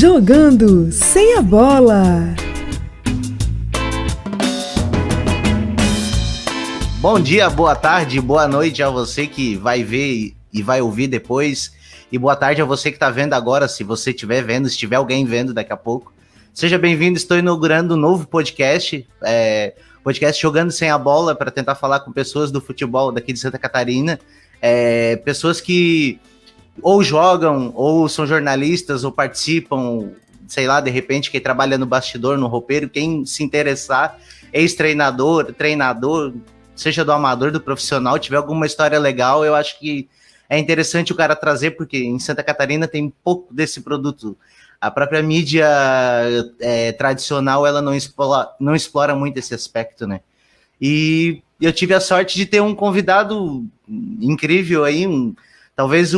Jogando sem a bola. Bom dia, boa tarde, boa noite a você que vai ver e vai ouvir depois. E boa tarde a você que está vendo agora, se você estiver vendo, se tiver alguém vendo daqui a pouco. Seja bem-vindo, estou inaugurando um novo podcast, podcast Jogando Sem a Bola, para tentar falar com pessoas do futebol daqui de Santa Catarina. Pessoas que ou jogam, ou são jornalistas, ou participam, sei lá, de repente, quem trabalha no bastidor, no roupeiro, quem se interessar, ex-treinador, treinador, seja do amador, do profissional, tiver alguma história legal, eu acho que é interessante o cara trazer, porque em Santa Catarina tem pouco desse produto. A própria mídia tradicional, ela não explora muito esse aspecto, né? E eu tive a sorte de ter um convidado incrível aí, talvez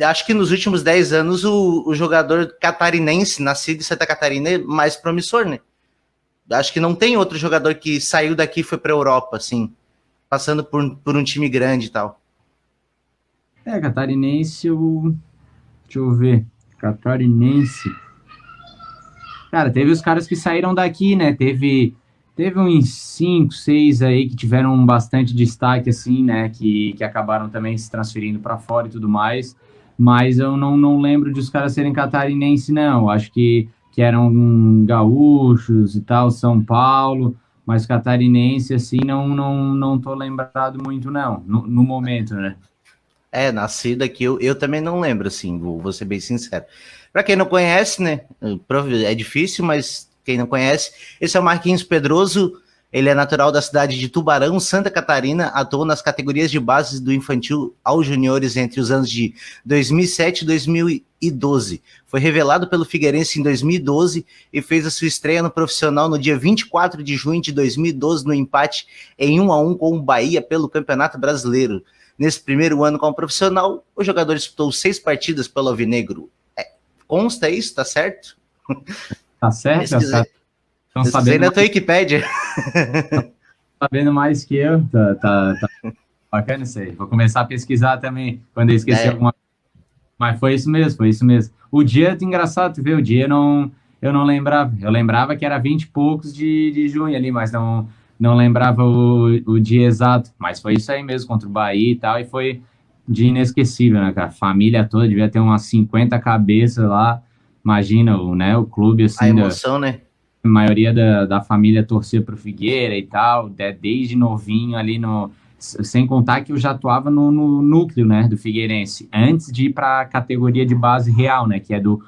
acho que nos últimos 10 anos o jogador catarinense, nascido em Santa Catarina, é mais promissor, né? Acho que não tem outro jogador que saiu daqui e foi para a Europa, assim, passando por um time grande e tal. Catarinense, deixa eu ver, catarinense, cara, teve os caras que saíram daqui, né, teve uns 5, 6 aí que tiveram bastante destaque, assim, né, que acabaram também se transferindo para fora e tudo mais, mas eu não lembro de os caras serem catarinense, não, acho que eram gaúchos e tal, São Paulo, mas catarinense, assim, não tô lembrado muito, não, no momento, né. Nascido aqui, eu também não lembro, assim, vou ser bem sincero. Para quem não conhece, né, é difícil, mas quem não conhece, esse é o Marquinhos Pedroso, ele é natural da cidade de Tubarão, Santa Catarina, atuou nas categorias de base do infantil aos juniores entre os anos de 2007 e 2012. Foi revelado pelo Figueirense em 2012 e fez a sua estreia no profissional no dia 24 de junho de 2012 no empate em 1-1 com o Bahia pelo Campeonato Brasileiro. Nesse primeiro ano como profissional, o jogador disputou 6 partidas pelo Alvinegro. Consta isso, tá certo? Tá certo? Estão sabendo na tua Wikipédia. Sabendo mais que eu, tá bacana isso aí. Vou começar a pesquisar também, quando eu esqueci alguma coisa. Mas foi isso mesmo. O dia, engraçado, tu vê, o dia eu não lembrava. Eu lembrava que era 20 e poucos de junho ali, mas não lembrava o dia exato. Mas foi isso aí mesmo, contra o Bahia e tal, e foi de inesquecível, né, cara? A família toda devia ter umas 50 cabeças lá. Imagina, o clube, assim... A emoção, né? A maioria da família torcia pro Figueira e tal, desde novinho ali sem contar que eu já atuava no núcleo, né, do Figueirense, antes de ir para a categoria de base real, né, que é do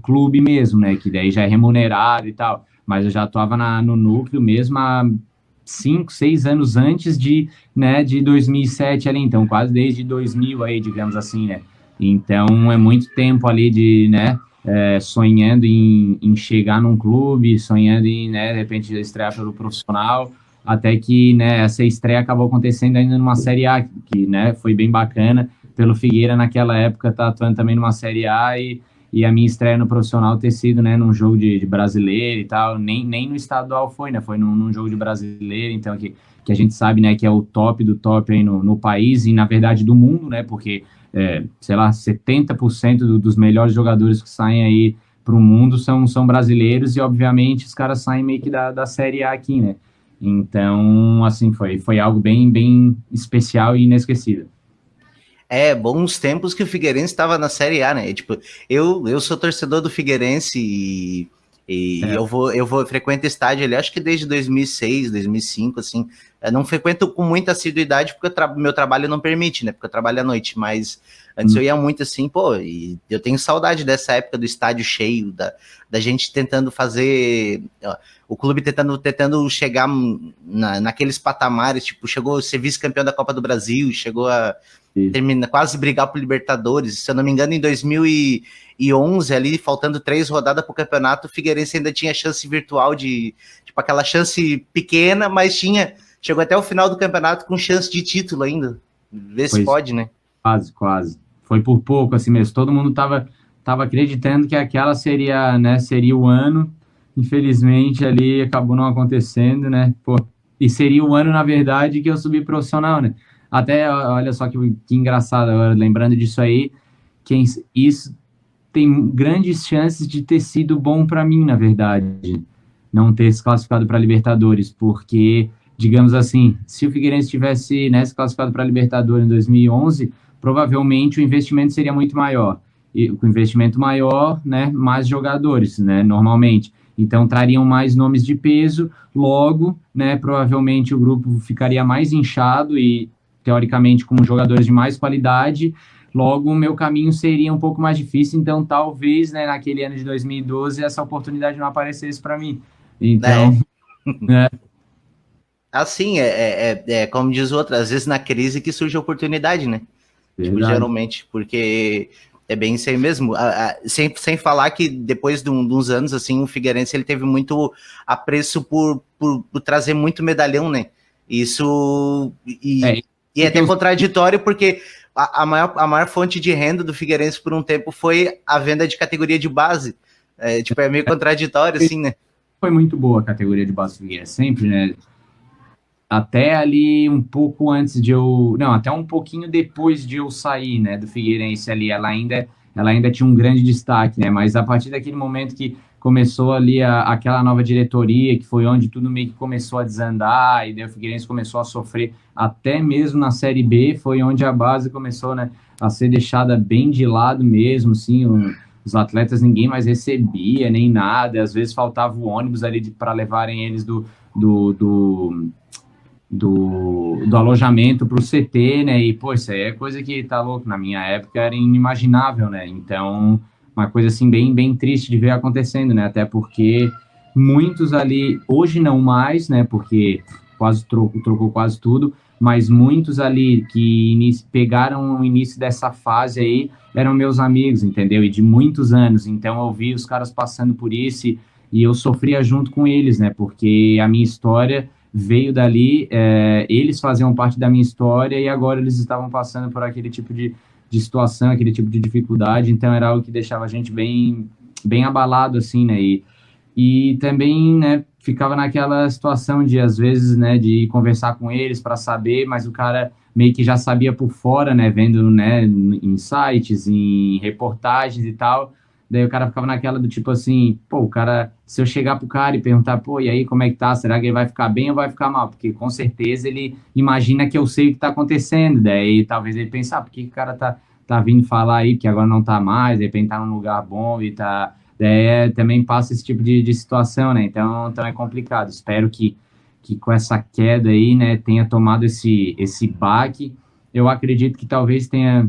clube mesmo, né, que daí já é remunerado e tal, mas eu já atuava no núcleo mesmo há 5, 6 anos antes de 2007 ali, então quase desde 2000 aí, digamos assim, né, então é muito tempo ali de, né, sonhando em chegar num clube, sonhando em, né, de repente, estrear pelo profissional, até que, né, essa estreia acabou acontecendo ainda numa Série A, que, né, foi bem bacana, pelo Figueira naquela época tá atuando também numa Série A e a minha estreia no profissional ter sido, né, num jogo de brasileiro e tal, nem no estadual foi, né, foi num jogo de brasileiro, então que a gente sabe, né, que é o top do top aí no país e, na verdade, do mundo, né, porque sei lá, 70% dos melhores jogadores que saem aí para o mundo são brasileiros e, obviamente, os caras saem meio que da Série A aqui, né? Então, assim, foi algo bem, bem especial e inesquecível. Bons tempos que o Figueirense estava na Série A, né? Tipo, eu sou torcedor do Figueirense e eu frequento estádio ali, acho que desde 2006, 2005, assim. Eu não frequento com muita assiduidade porque meu trabalho não permite, né? Porque eu trabalho à noite, mas antes eu ia muito assim, e eu tenho saudade dessa época do estádio cheio, da gente tentando fazer, o clube tentando chegar naqueles patamares, tipo, chegou a ser vice-campeão da Copa do Brasil, chegou a quase brigar por Libertadores, se eu não me engano, em 2011, ali, faltando 3 rodadas para o campeonato, o Figueirense ainda tinha chance virtual de, tipo, aquela chance pequena, mas chegou até o final do campeonato com chance de título ainda. Vê se pode, né? Quase. Foi por pouco, assim mesmo. Todo mundo tava acreditando que aquela seria, né, seria o ano. Infelizmente, ali acabou não acontecendo, né? E seria o ano, na verdade, que eu subi profissional, né? Até, olha só que engraçado, agora, lembrando disso aí, isso tem grandes chances de ter sido bom para mim, na verdade, não ter se classificado para Libertadores, porque, digamos assim, se o Figueirense tivesse, né, se classificado para Libertadores em 2011, provavelmente o investimento seria muito maior. E com investimento maior, né, mais jogadores, né, normalmente. Então, trariam mais nomes de peso, logo, né, provavelmente o grupo ficaria mais inchado e, teoricamente, com jogadores de mais qualidade, logo o meu caminho seria um pouco mais difícil, então talvez, né, naquele ano de 2012, essa oportunidade não aparecesse para mim. Então, né, Assim, como diz o outro, às vezes na crise que surge a oportunidade, né? Tipo, verdade. geralmente, porque é bem isso aí mesmo. Sem falar que depois de uns anos, assim, o Figueirense ele teve muito apreço por trazer muito medalhão, né? Isso e é até contraditório, porque a maior fonte de renda do Figueirense por um tempo foi a venda de categoria de base. Tipo, é meio contraditório, assim, né? Foi muito boa a categoria de base do Figueirense, sempre, né? Até ali um pouco antes de eu... Não, até um pouquinho depois de eu sair, né, do Figueirense ali, ela ainda tinha um grande destaque, né, mas a partir daquele momento que começou ali aquela nova diretoria, que foi onde tudo meio que começou a desandar, e daí o Figueirense começou a sofrer, até mesmo na Série B, foi onde a base começou, né, a ser deixada bem de lado mesmo, assim, os atletas ninguém mais recebia, nem nada, às vezes faltava o ônibus ali para levarem eles do alojamento para o CT, né? E, pô, isso aí é coisa que tá louco. Na minha época era inimaginável, né? Então, uma coisa assim bem, bem triste de ver acontecendo, né? Até porque muitos ali, hoje não mais, né? Porque quase trocou quase tudo, mas muitos ali que pegaram o início dessa fase aí eram meus amigos, entendeu? E de muitos anos. Então, eu vi os caras passando por isso e eu sofria junto com eles, né? Porque a minha história veio dali, eles faziam parte da minha história e agora eles estavam passando por aquele tipo de situação, aquele tipo de dificuldade, então era algo que deixava a gente bem, bem abalado, assim, né, e também, né, ficava naquela situação de, às vezes, né, de conversar com eles para saber, mas o cara meio que já sabia por fora, né, vendo, né, em sites, em reportagens e tal. Daí o cara ficava naquela do tipo assim, pô, o cara, se eu chegar pro cara e perguntar, pô, e aí, como é que tá? Será que ele vai ficar bem ou vai ficar mal? Porque com certeza ele imagina que eu sei o que tá acontecendo. Daí talvez ele pense, por que o cara tá vindo falar aí que agora não tá mais, de repente tá num lugar bom e tá. Daí também passa esse tipo de situação, né? Então é complicado. Espero que com essa queda aí, né, tenha tomado esse baque. Eu acredito que talvez tenha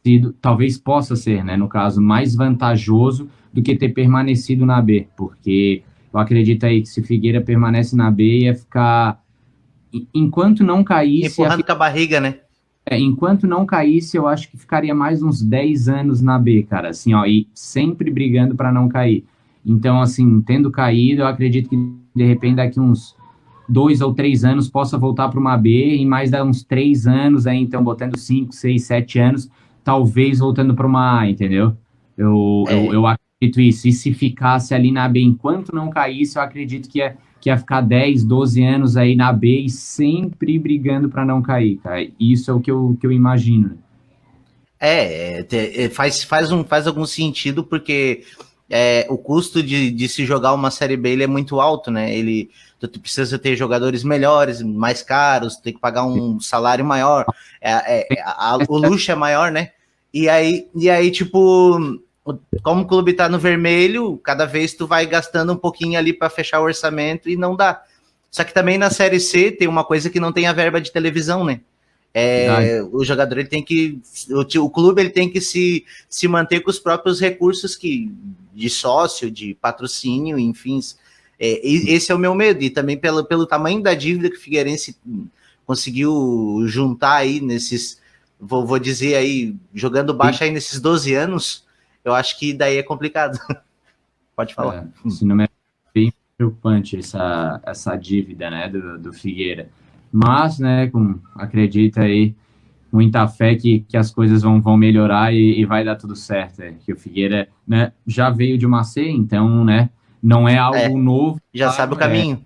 sido, talvez possa ser, né, no caso, mais vantajoso do que ter permanecido na B, porque eu acredito aí que se Figueira permanece na B, ia ficar, enquanto não caísse... Empurrando com a barriga, né? Enquanto não caísse, eu acho que ficaria mais uns 10 anos na B, cara, assim, ó, e sempre brigando para não cair. Então, assim, tendo caído, eu acredito que, de repente, daqui uns 2 ou 3 anos, possa voltar para uma B, e mais dá uns 3 anos, aí, então, botando 5, 6, 7 anos, talvez voltando para uma A, entendeu? Eu acredito isso. E se ficasse ali na B enquanto não caísse, eu acredito que ia ficar 10, 12 anos aí na B e sempre brigando para não cair, cara. Isso é o que eu imagino. Faz algum sentido, porque o custo de se jogar uma Série B ele é muito alto, né? Tu precisa ter jogadores melhores, mais caros, tem que pagar um salário maior, o luxo é maior, né? E aí, tipo, como o clube tá no vermelho, cada vez tu vai gastando um pouquinho ali para fechar o orçamento e não dá. Só que também na Série C tem uma coisa que não tem a verba de televisão, né? O jogador ele tem que... O clube ele tem que se manter com os próprios recursos de sócio, de patrocínio, enfim. Esse é o meu medo. E também pelo tamanho da dívida que o Figueirense conseguiu juntar aí nesses... Vou dizer aí, jogando baixo aí nesses 12 anos, eu acho que daí é complicado. Pode falar. Esse número é bem preocupante, essa dívida, né, do Figueira. Mas, né, acredita aí, muita fé que as coisas vão melhorar e vai dar tudo certo. Que o Figueira, né, já veio de uma C, então, né, não é algo novo. Já sabe o caminho.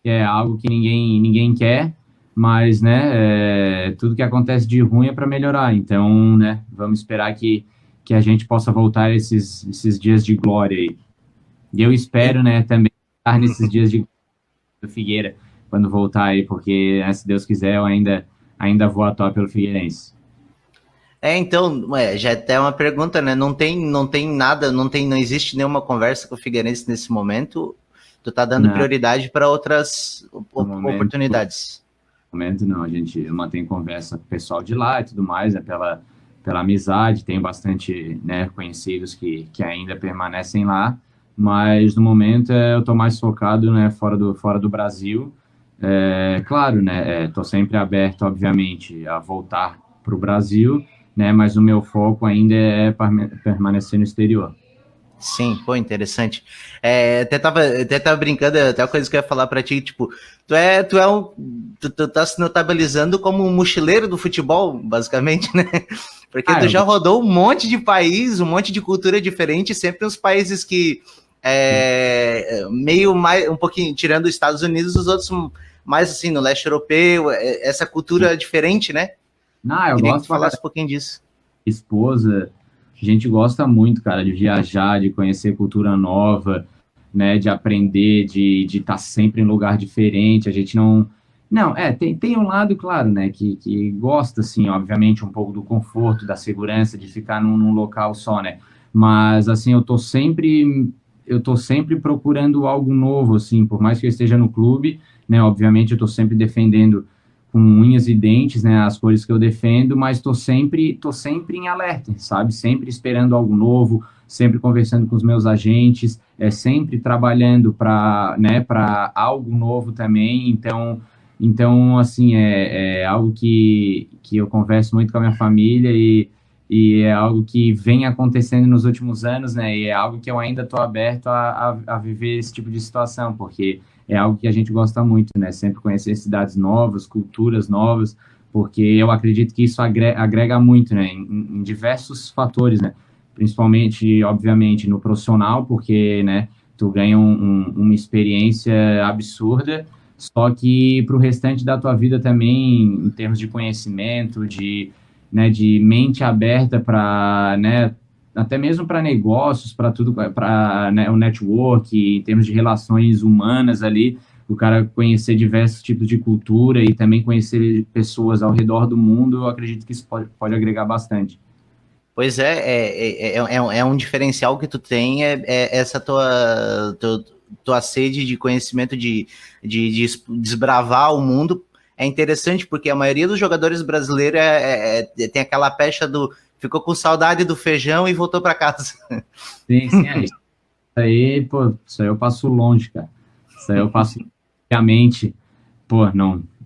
É algo que ninguém quer, mas, né, tudo que acontece de ruim é para melhorar. Então, né, vamos esperar que que a gente possa voltar a esses dias de glória aí. E eu espero, né, também estar nesses dias de glória do Figueira, quando voltar aí, porque, se Deus quiser, eu ainda vou atuar pelo Figueirense. Então, já até uma pergunta, né? Não tem nada, não existe nenhuma conversa com o Figueirense nesse momento. Tu tá dando prioridade para outras oportunidades. No momento não, a gente mantém conversa com o pessoal de lá e tudo mais, pela amizade, tem bastante, né, conhecidos que ainda permanecem lá, mas no momento eu tô mais focado, né, fora do Brasil. Claro, né, tô sempre aberto, obviamente, a voltar para o Brasil, né, mas o meu foco ainda é permanecer no exterior. Sim, pô, interessante. Até tava brincando, até uma coisa que eu ia falar pra ti, tipo, tu tá se notabilizando como um mochileiro do futebol, basicamente, né? Porque tu já rodou um monte de país, um monte de cultura diferente, sempre uns países que meio mais, um pouquinho, tirando os Estados Unidos, os outros mais assim, no leste europeu, essa cultura diferente, né? Eu queria gosto que tu falasse um pouquinho disso. Esposa, a gente gosta muito, cara, de viajar, de conhecer cultura nova, né, de aprender, de estar sempre em lugar diferente. A gente não... tem um lado, claro, né, que gosta, assim, obviamente, um pouco do conforto, da segurança, de ficar num local só, né? Mas, assim, eu tô sempre procurando algo novo, assim, por mais que eu esteja no clube, né, obviamente eu tô sempre defendendo com unhas e dentes, né, as cores que eu defendo, mas tô sempre em alerta, sabe? Sempre esperando algo novo, sempre conversando com os meus agentes, sempre trabalhando para, né, para algo novo também. Então assim, é algo que eu converso muito com a minha família e é algo que vem acontecendo nos últimos anos, né? E é algo que eu ainda estou aberto a viver esse tipo de situação, porque é algo que a gente gosta muito, né? Sempre conhecer cidades novas, culturas novas, porque eu acredito que isso agrega muito, né? Em diversos fatores, né? Principalmente, obviamente, no profissional, porque, né? Tu ganha uma experiência absurda, só que para o restante da tua vida também, em termos de conhecimento, né, de mente aberta para, né, até mesmo para negócios, para tudo, para, né, o network, em termos de relações humanas ali, o cara conhecer diversos tipos de cultura e também conhecer pessoas ao redor do mundo, eu acredito que isso pode agregar bastante. Pois é um diferencial que tu tem, essa tua sede de conhecimento, de desbravar o mundo. É interessante porque a maioria dos jogadores brasileiros tem aquela pecha do ficou com saudade do feijão e voltou para casa. Sim, é isso. Isso aí eu passo longe, cara. Isso aí eu passo obviamente,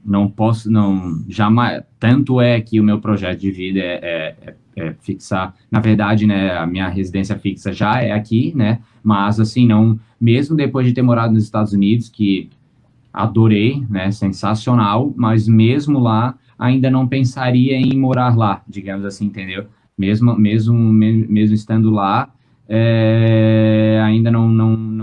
não posso, não, jamais, tanto é que o meu projeto de vida é fixar, na verdade, né, a minha residência fixa já é aqui, né, mas assim, não, mesmo depois de ter morado nos Estados Unidos, que adorei, né, sensacional, mas mesmo lá, ainda não pensaria em morar lá, digamos assim, entendeu? Mesmo estando lá, ainda não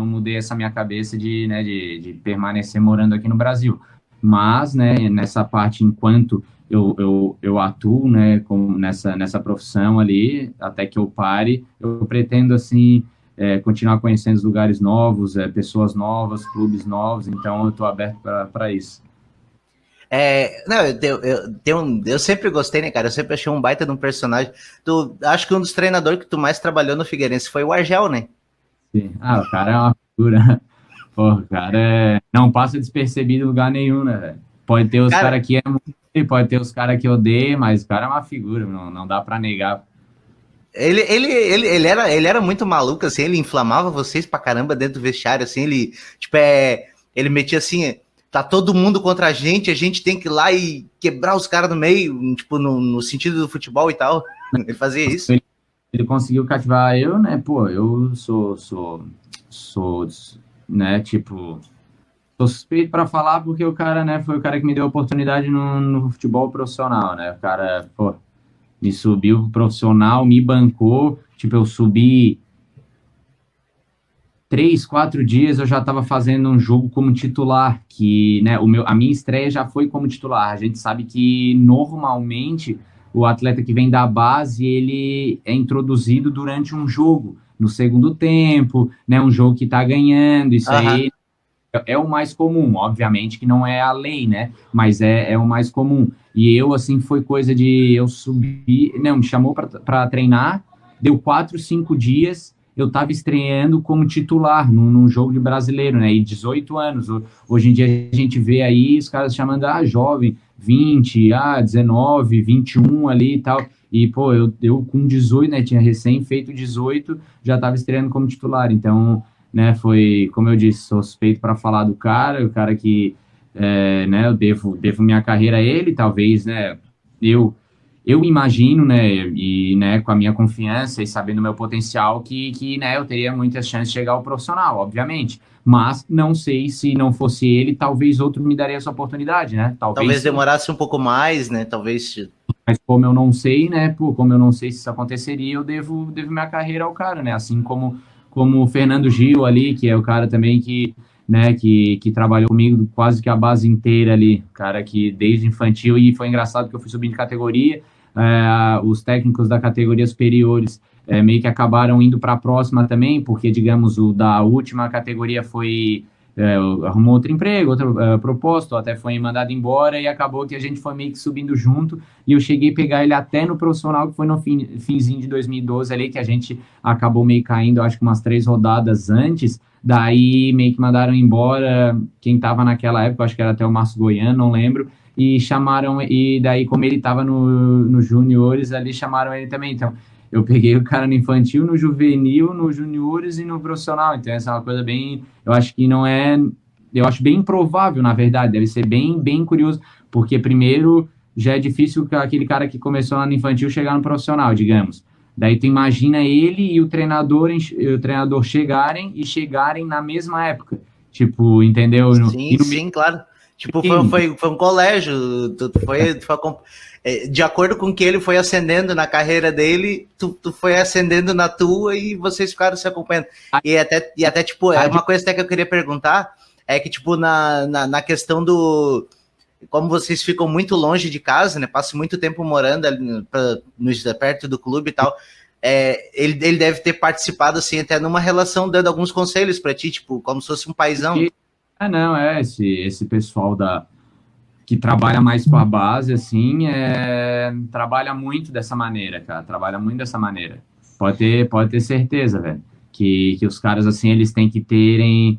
mudei essa minha cabeça né, de permanecer morando aqui no Brasil. Mas, né, nessa parte, enquanto eu atuo, né, nessa profissão ali, até que eu pare, eu pretendo, assim, continuar conhecendo lugares novos, pessoas novas, clubes novos, então eu estou aberto para isso. Eu sempre gostei, né, cara? Eu sempre achei um baita de um personagem. Acho que um dos treinadores que tu mais trabalhou no Figueirense foi o Argel, né? Sim. O cara é uma figura. Pô, o cara não passa despercebido em lugar nenhum, né, velho? Pode ter os caras que amam, pode ter os caras que odeiam, mas o cara é uma figura, não dá para negar. Ele era muito maluco, assim, ele inflamava vocês pra caramba dentro do vestiário, assim, ele, tipo, ele metia assim, tá todo mundo contra a gente tem que ir lá e quebrar os caras no meio, tipo, no sentido do futebol e tal. Ele fazia isso. Ele conseguiu cativar eu, né, pô, eu sou né, tipo, sou suspeito para falar porque o cara, né, foi o cara que me deu a oportunidade no futebol profissional, né, o cara, pô, me subiu profissional, me bancou, tipo, eu subi 3, 4 dias, eu já estava fazendo um jogo como titular, que, né, a minha estreia já foi como titular. A gente sabe que, normalmente, o atleta que vem da base, ele é introduzido durante um jogo, no segundo tempo, né, um jogo que tá ganhando, isso Aham. aí é o mais comum, obviamente que não é a lei, né, mas é o mais comum. E eu, assim, foi coisa de eu subir, não, me chamou para treinar, deu 4, 5 dias, eu estava estreando como titular num jogo de brasileiro, né, e 18 anos, hoje em dia a gente vê aí os caras chamando, jovem, 20, 19, 21 ali e tal, e, pô, eu com 18, né, tinha recém feito 18, já estava estreando como titular, então, né, foi, como eu disse, sou suspeito para falar do cara, o cara que né, eu devo minha carreira a ele, talvez, né, eu, eu imagino, né, e, né, com a minha confiança e sabendo o meu potencial, né, eu teria muitas chances de chegar ao profissional, obviamente, mas não sei se não fosse ele, talvez outro me daria essa oportunidade, né, talvez Talvez sim, demorasse um pouco mais, né? Talvez. mas como eu não sei, né, pô, como eu não sei se isso aconteceria, eu devo minha carreira ao cara, né, assim como o Fernando Gil ali, que é o cara também que, né, que trabalhou comigo quase que a base inteira ali, cara que desde infantil, e foi engraçado que eu fui subindo de categoria, os técnicos da categoria superiores meio que acabaram indo para a próxima também, porque, digamos, o da última categoria foi arrumou outro emprego, outra proposta, ou até foi mandado embora, e acabou que a gente foi meio que subindo junto, e eu cheguei a pegar ele até no profissional, que foi no finzinho de 2012 ali, que a gente acabou meio caindo, acho que umas 3 rodadas antes, daí meio que mandaram embora quem estava naquela época, acho que era até o Márcio Goiano, não lembro, e chamaram, e daí como ele estava no juniores ali, chamaram ele também, então eu peguei o cara no infantil, no juvenil, no juniores e no profissional, então essa é uma coisa bem, eu acho que não é, eu acho bem improvável, na verdade, deve ser bem curioso, porque primeiro já é difícil aquele cara que começou lá no infantil chegar no profissional, digamos. Daí tu imagina ele e o treinador chegarem na mesma época. Tipo, entendeu? E Sim, no mesmo sim, claro. Tipo, time. foi um colégio. De acordo com que ele foi ascendendo na carreira dele, tu foi ascendendo na tua e vocês ficaram se acompanhando. E até tipo, é uma coisa até que eu queria perguntar, é que, tipo, na questão do. Como vocês ficam muito longe de casa, né? Passam muito tempo morando ali perto do clube e tal. Ele deve ter participado, assim, até numa relação, dando alguns conselhos para ti, tipo, como se fosse um paizão. Não, esse pessoal que trabalha mais com a base, assim, trabalha muito dessa maneira, cara. Trabalha muito dessa maneira. Pode ter certeza, velho. Que os caras, assim, eles têm que terem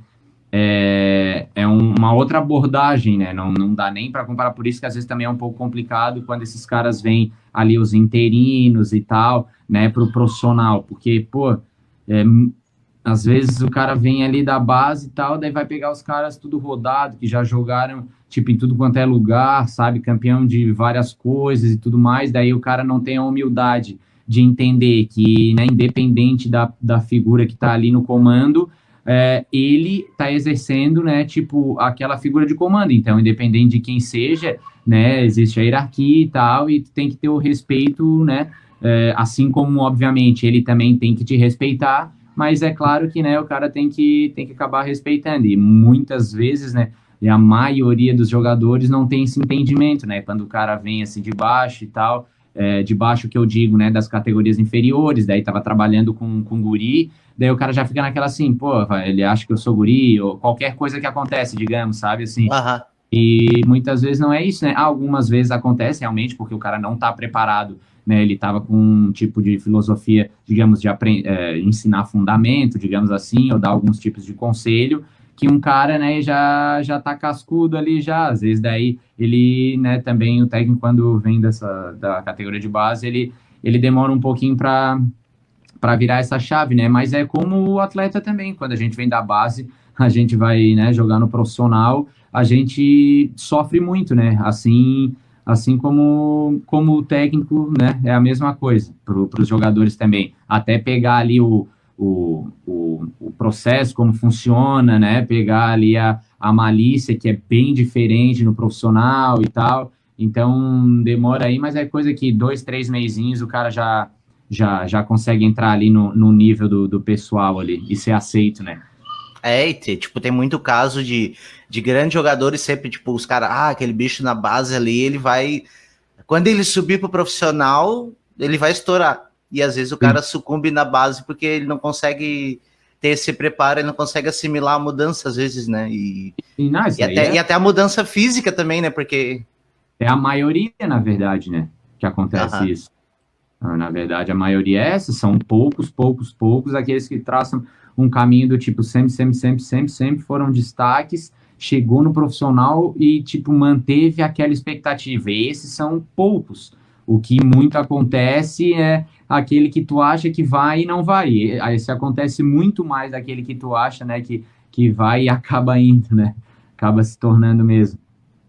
uma outra abordagem, né? Não dá nem para comparar, por isso que às vezes também é um pouco complicado quando esses caras vêm ali, os interinos e tal, né, para o profissional, porque, pô, é, às vezes o cara vem ali da base e tal, daí vai pegar os caras tudo rodado, que já jogaram, tipo, em tudo quanto é lugar, sabe, campeão de várias coisas e tudo mais, daí o cara não tem a humildade de entender que, né, independente da figura que está ali no comando, ele está exercendo, né, tipo, aquela figura de comando. Então, independente de quem seja, né, existe a hierarquia e tal, e tem que ter o respeito, né, assim como, obviamente, ele também tem que te respeitar, mas é claro que, né, o cara tem que acabar respeitando. E muitas vezes, né, e a maioria dos jogadores não tem esse entendimento, né, quando o cara vem assim de baixo e tal, de baixo que eu digo, né, das categorias inferiores, daí tava trabalhando com guri, daí o cara já fica naquela assim, pô, ele acha que eu sou guri, ou qualquer coisa que acontece, digamos, sabe, assim. Aham. E muitas vezes não é isso, né? Algumas vezes acontece realmente porque o cara não está preparado, né? Ele estava com um tipo de filosofia, digamos, de ensinar fundamento, digamos assim, ou dar alguns tipos de conselho, que um cara, né, já tá cascudo ali já. Às vezes daí ele, né, também o técnico quando vem da categoria de base, ele demora um pouquinho para virar essa chave, né? Mas é como o atleta também, quando a gente vem da base, a gente vai, né, jogar no profissional, a gente sofre muito, né? Assim como o técnico, né? É a mesma coisa para os jogadores também. Até pegar ali o processo, como funciona, né? Pegar ali a malícia, que é bem diferente no profissional e tal. Então, demora aí, mas é coisa que 2, 3 mesinhos o cara já consegue entrar ali no nível do pessoal ali e ser aceito, né? Tipo, tem muito caso de grandes jogadores sempre, tipo, os caras, aquele bicho na base ali, ele vai quando ele subir pro profissional, ele vai estourar. E às vezes o cara sucumbe na base porque ele não consegue ter esse preparo, ele não consegue assimilar a mudança às vezes, né? E até a mudança física também, né? Porque... É a maioria, na verdade, né? Que acontece isso. Na verdade, a maioria é essa, são poucos aqueles que traçam um caminho do tipo sempre foram destaques, chegou no profissional e, tipo, manteve aquela expectativa. E esses são poucos. O que muito acontece é aquele que tu acha que vai e não vai. Esse acontece muito mais daquele que tu acha, né, que vai e acaba indo, né? Acaba se tornando mesmo.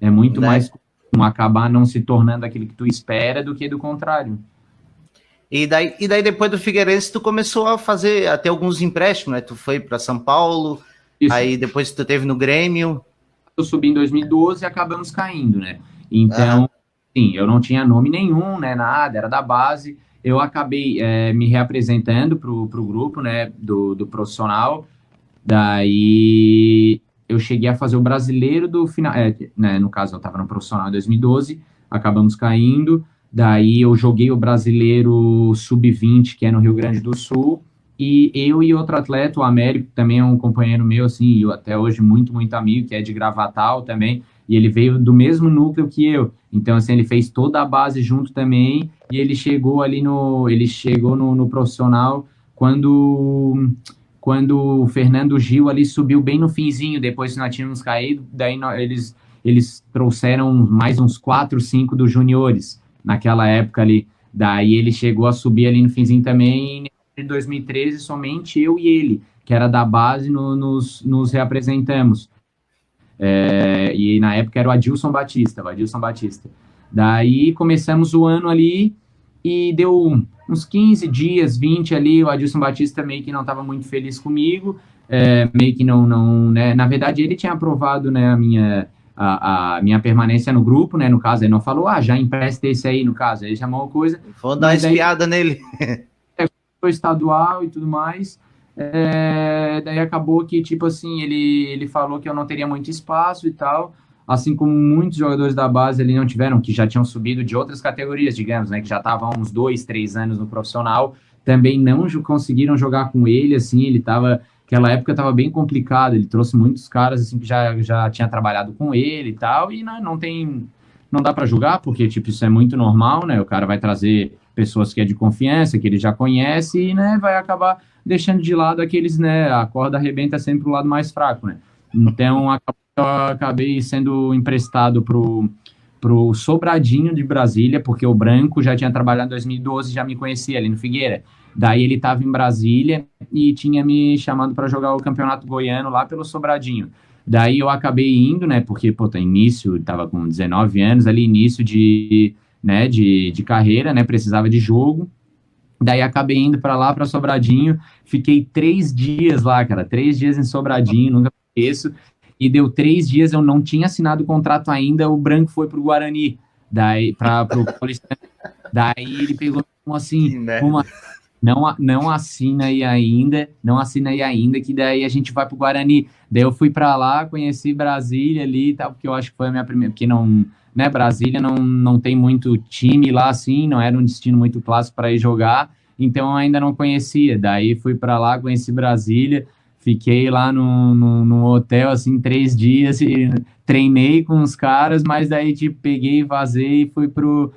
É muito mais comum acabar não se tornando aquele que tu espera do que do contrário. E daí depois do Figueirense tu começou a ter alguns empréstimos, né? Tu foi para São Paulo, isso. Aí depois tu teve no Grêmio. Eu subi em 2012 e acabamos caindo, né? Então, sim, eu não tinha nome nenhum, né? Nada, era da base. Eu acabei me reapresentando pro grupo, né? Do profissional. Daí eu cheguei a fazer o brasileiro do final, né? No caso, eu estava no profissional em 2012, acabamos caindo. Daí eu joguei o brasileiro sub-20, que é no Rio Grande do Sul, e eu e outro atleta, o Américo, também é um companheiro meu, assim, e até hoje muito amigo, que é de Gravatal também, e ele veio do mesmo núcleo que eu. Então, assim, ele fez toda a base junto também, e ele chegou no profissional quando o Fernando Gil ali subiu bem no finzinho, depois que nós tínhamos caído, daí eles trouxeram mais uns 4, 5 dos juniores, naquela época ali. Daí ele chegou a subir ali no finzinho também, em 2013, somente eu e ele, que era da base, nos reapresentamos. E na época era o Adilson Batista. Daí começamos o ano ali e deu uns 15 dias, 20 ali, o Adilson Batista meio que não estava muito feliz comigo, meio que não, né, na verdade ele tinha aprovado, né, a minha permanência no grupo, né, no caso, ele não falou, já empresta esse aí, no caso, ele chamou uma coisa... Vou dar uma espiada nele. Foi estadual e tudo mais, daí acabou que, tipo assim, ele falou que eu não teria muito espaço e tal, assim como muitos jogadores da base ali não tiveram, que já tinham subido de outras categorias, digamos, né, que já estavam há uns 2, 3 anos no profissional, também não conseguiram jogar com ele, assim, aquela época estava bem complicado, ele trouxe muitos caras, assim, que já tinha trabalhado com ele e tal, e não dá para julgar, porque, tipo, isso é muito normal, né, o cara vai trazer pessoas que é de confiança, que ele já conhece, e, né, vai acabar deixando de lado aqueles, né, a corda arrebenta sempre o lado mais fraco, né, então eu acabei sendo emprestado pro Sobradinho de Brasília, porque o Branco já tinha trabalhado em 2012, já me conhecia ali no Figueira. Daí ele estava em Brasília e tinha me chamado para jogar o Campeonato Goiano lá pelo Sobradinho. Daí eu acabei indo, né, porque, início, estava com 19 anos ali, início de carreira, né, precisava de jogo. Daí acabei indo para lá, para Sobradinho, fiquei 3 dias lá, cara, 3 dias em Sobradinho, nunca esqueço. E deu 3 dias, eu não tinha assinado o contrato ainda, o Branco foi pro Guarani, daí pro Paulistano. Daí ele pegou assim, não assina aí ainda, que daí a gente vai pro Guarani. Daí eu fui para lá, conheci Brasília ali e tal, porque eu acho que foi a minha primeira, porque não, né, Brasília não tem muito time lá assim, não era um destino muito clássico para ir jogar, então eu ainda não conhecia. Daí fui para lá, conheci Brasília, fiquei lá no hotel, assim, 3 dias e treinei com os caras, mas daí, tipo, peguei, vazei e fui pro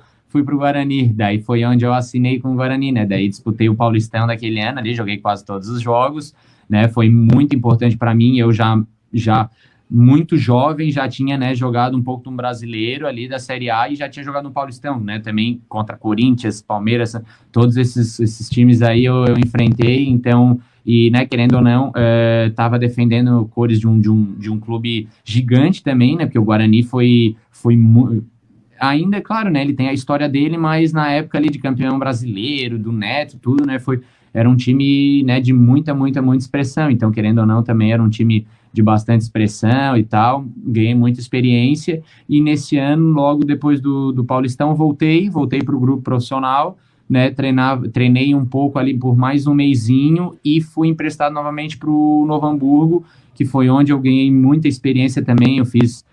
Guarani. Daí foi onde eu assinei com o Guarani, né? Daí disputei o Paulistão daquele ano ali, joguei quase todos os jogos, né? Foi muito importante para mim, eu já muito jovem, já tinha, né, jogado um pouco no brasileiro ali da Série A e já tinha jogado no Paulistão, né? Também contra Corinthians, Palmeiras, todos esses times aí eu enfrentei, então... E, né, querendo ou não, estava defendendo cores de um clube gigante também, né, porque o Guarani foi ainda, claro, né, ele tem a história dele, mas na época ali de campeão brasileiro, do Neto, tudo, né, era um time, né, de muita expressão, então, querendo ou não, também era um time de bastante expressão e tal, ganhei muita experiência, e nesse ano, logo depois do Paulistão, voltei para o grupo profissional, né, treinei um pouco ali por mais um mesinho e fui emprestado novamente para o Novo Hamburgo, que foi onde eu ganhei muita experiência também. Eu fiz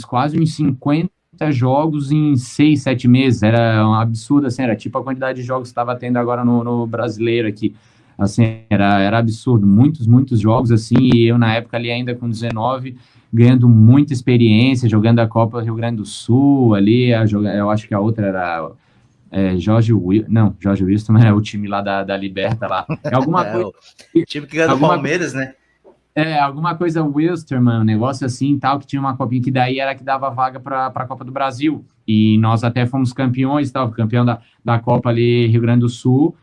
quase uns 50 jogos em 6, 7 meses, era um absurdo, assim, era tipo a quantidade de jogos que estava tendo agora no brasileiro aqui, assim, era absurdo, muitos jogos, assim, e eu na época ali ainda com 19, ganhando muita experiência, jogando a Copa Rio Grande do Sul ali, eu acho que a outra era Jorge Wilson é o time lá da Liberta lá, é alguma coisa, O time que ganha do Palmeiras, né? Alguma coisa Wilstermann, um negócio assim e tal, que tinha uma copinha que daí era que dava vaga para a Copa do Brasil. E nós até fomos campeões, tal, campeão da Copa ali Rio Grande do Sul,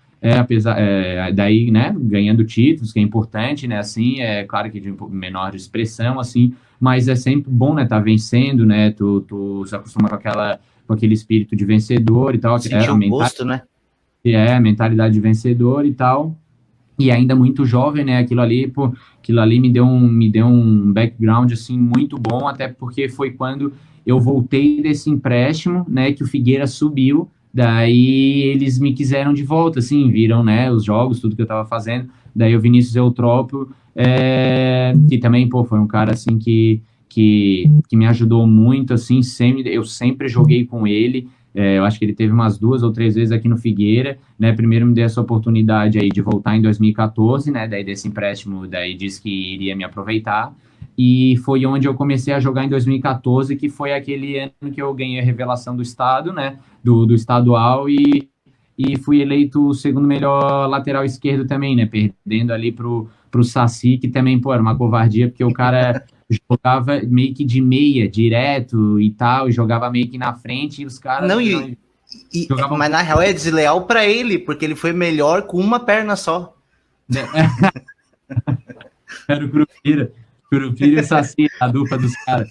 daí, né, ganhando títulos, que é importante, né, assim, é claro que de menor expressão, assim, mas é sempre bom, né, tá vencendo, né, tu se acostuma com aquele espírito de vencedor e tal. Sentir o gosto, né? Mentalidade de vencedor e tal. E ainda muito jovem, né? Aquilo ali me deu um background assim muito bom, até porque foi quando eu voltei desse empréstimo, né? Que o Figueira subiu, daí eles me quiseram de volta, assim, viram, né? Os jogos, tudo que eu tava fazendo. Daí o Vinícius Eutrópio, que também, foi um cara assim que me ajudou muito, assim, eu sempre joguei com ele. Eu acho que ele teve umas 2 ou 3 vezes aqui no Figueira, né? Primeiro me deu essa oportunidade aí de voltar em 2014, né? Daí desse empréstimo, daí disse que iria me aproveitar. E foi onde eu comecei a jogar em 2014, que foi aquele ano que eu ganhei a revelação do estado, né? Do estadual e fui eleito o segundo melhor lateral esquerdo também, né? Perdendo ali pro Saci, que também, era uma covardia, porque o cara jogava meio que de meia, direto e tal, e jogava meio que na frente, e os caras... Não, mas na real é desleal para ele, porque ele foi melhor com uma perna só. Era o Curupira e o Saci, a dupla dos caras.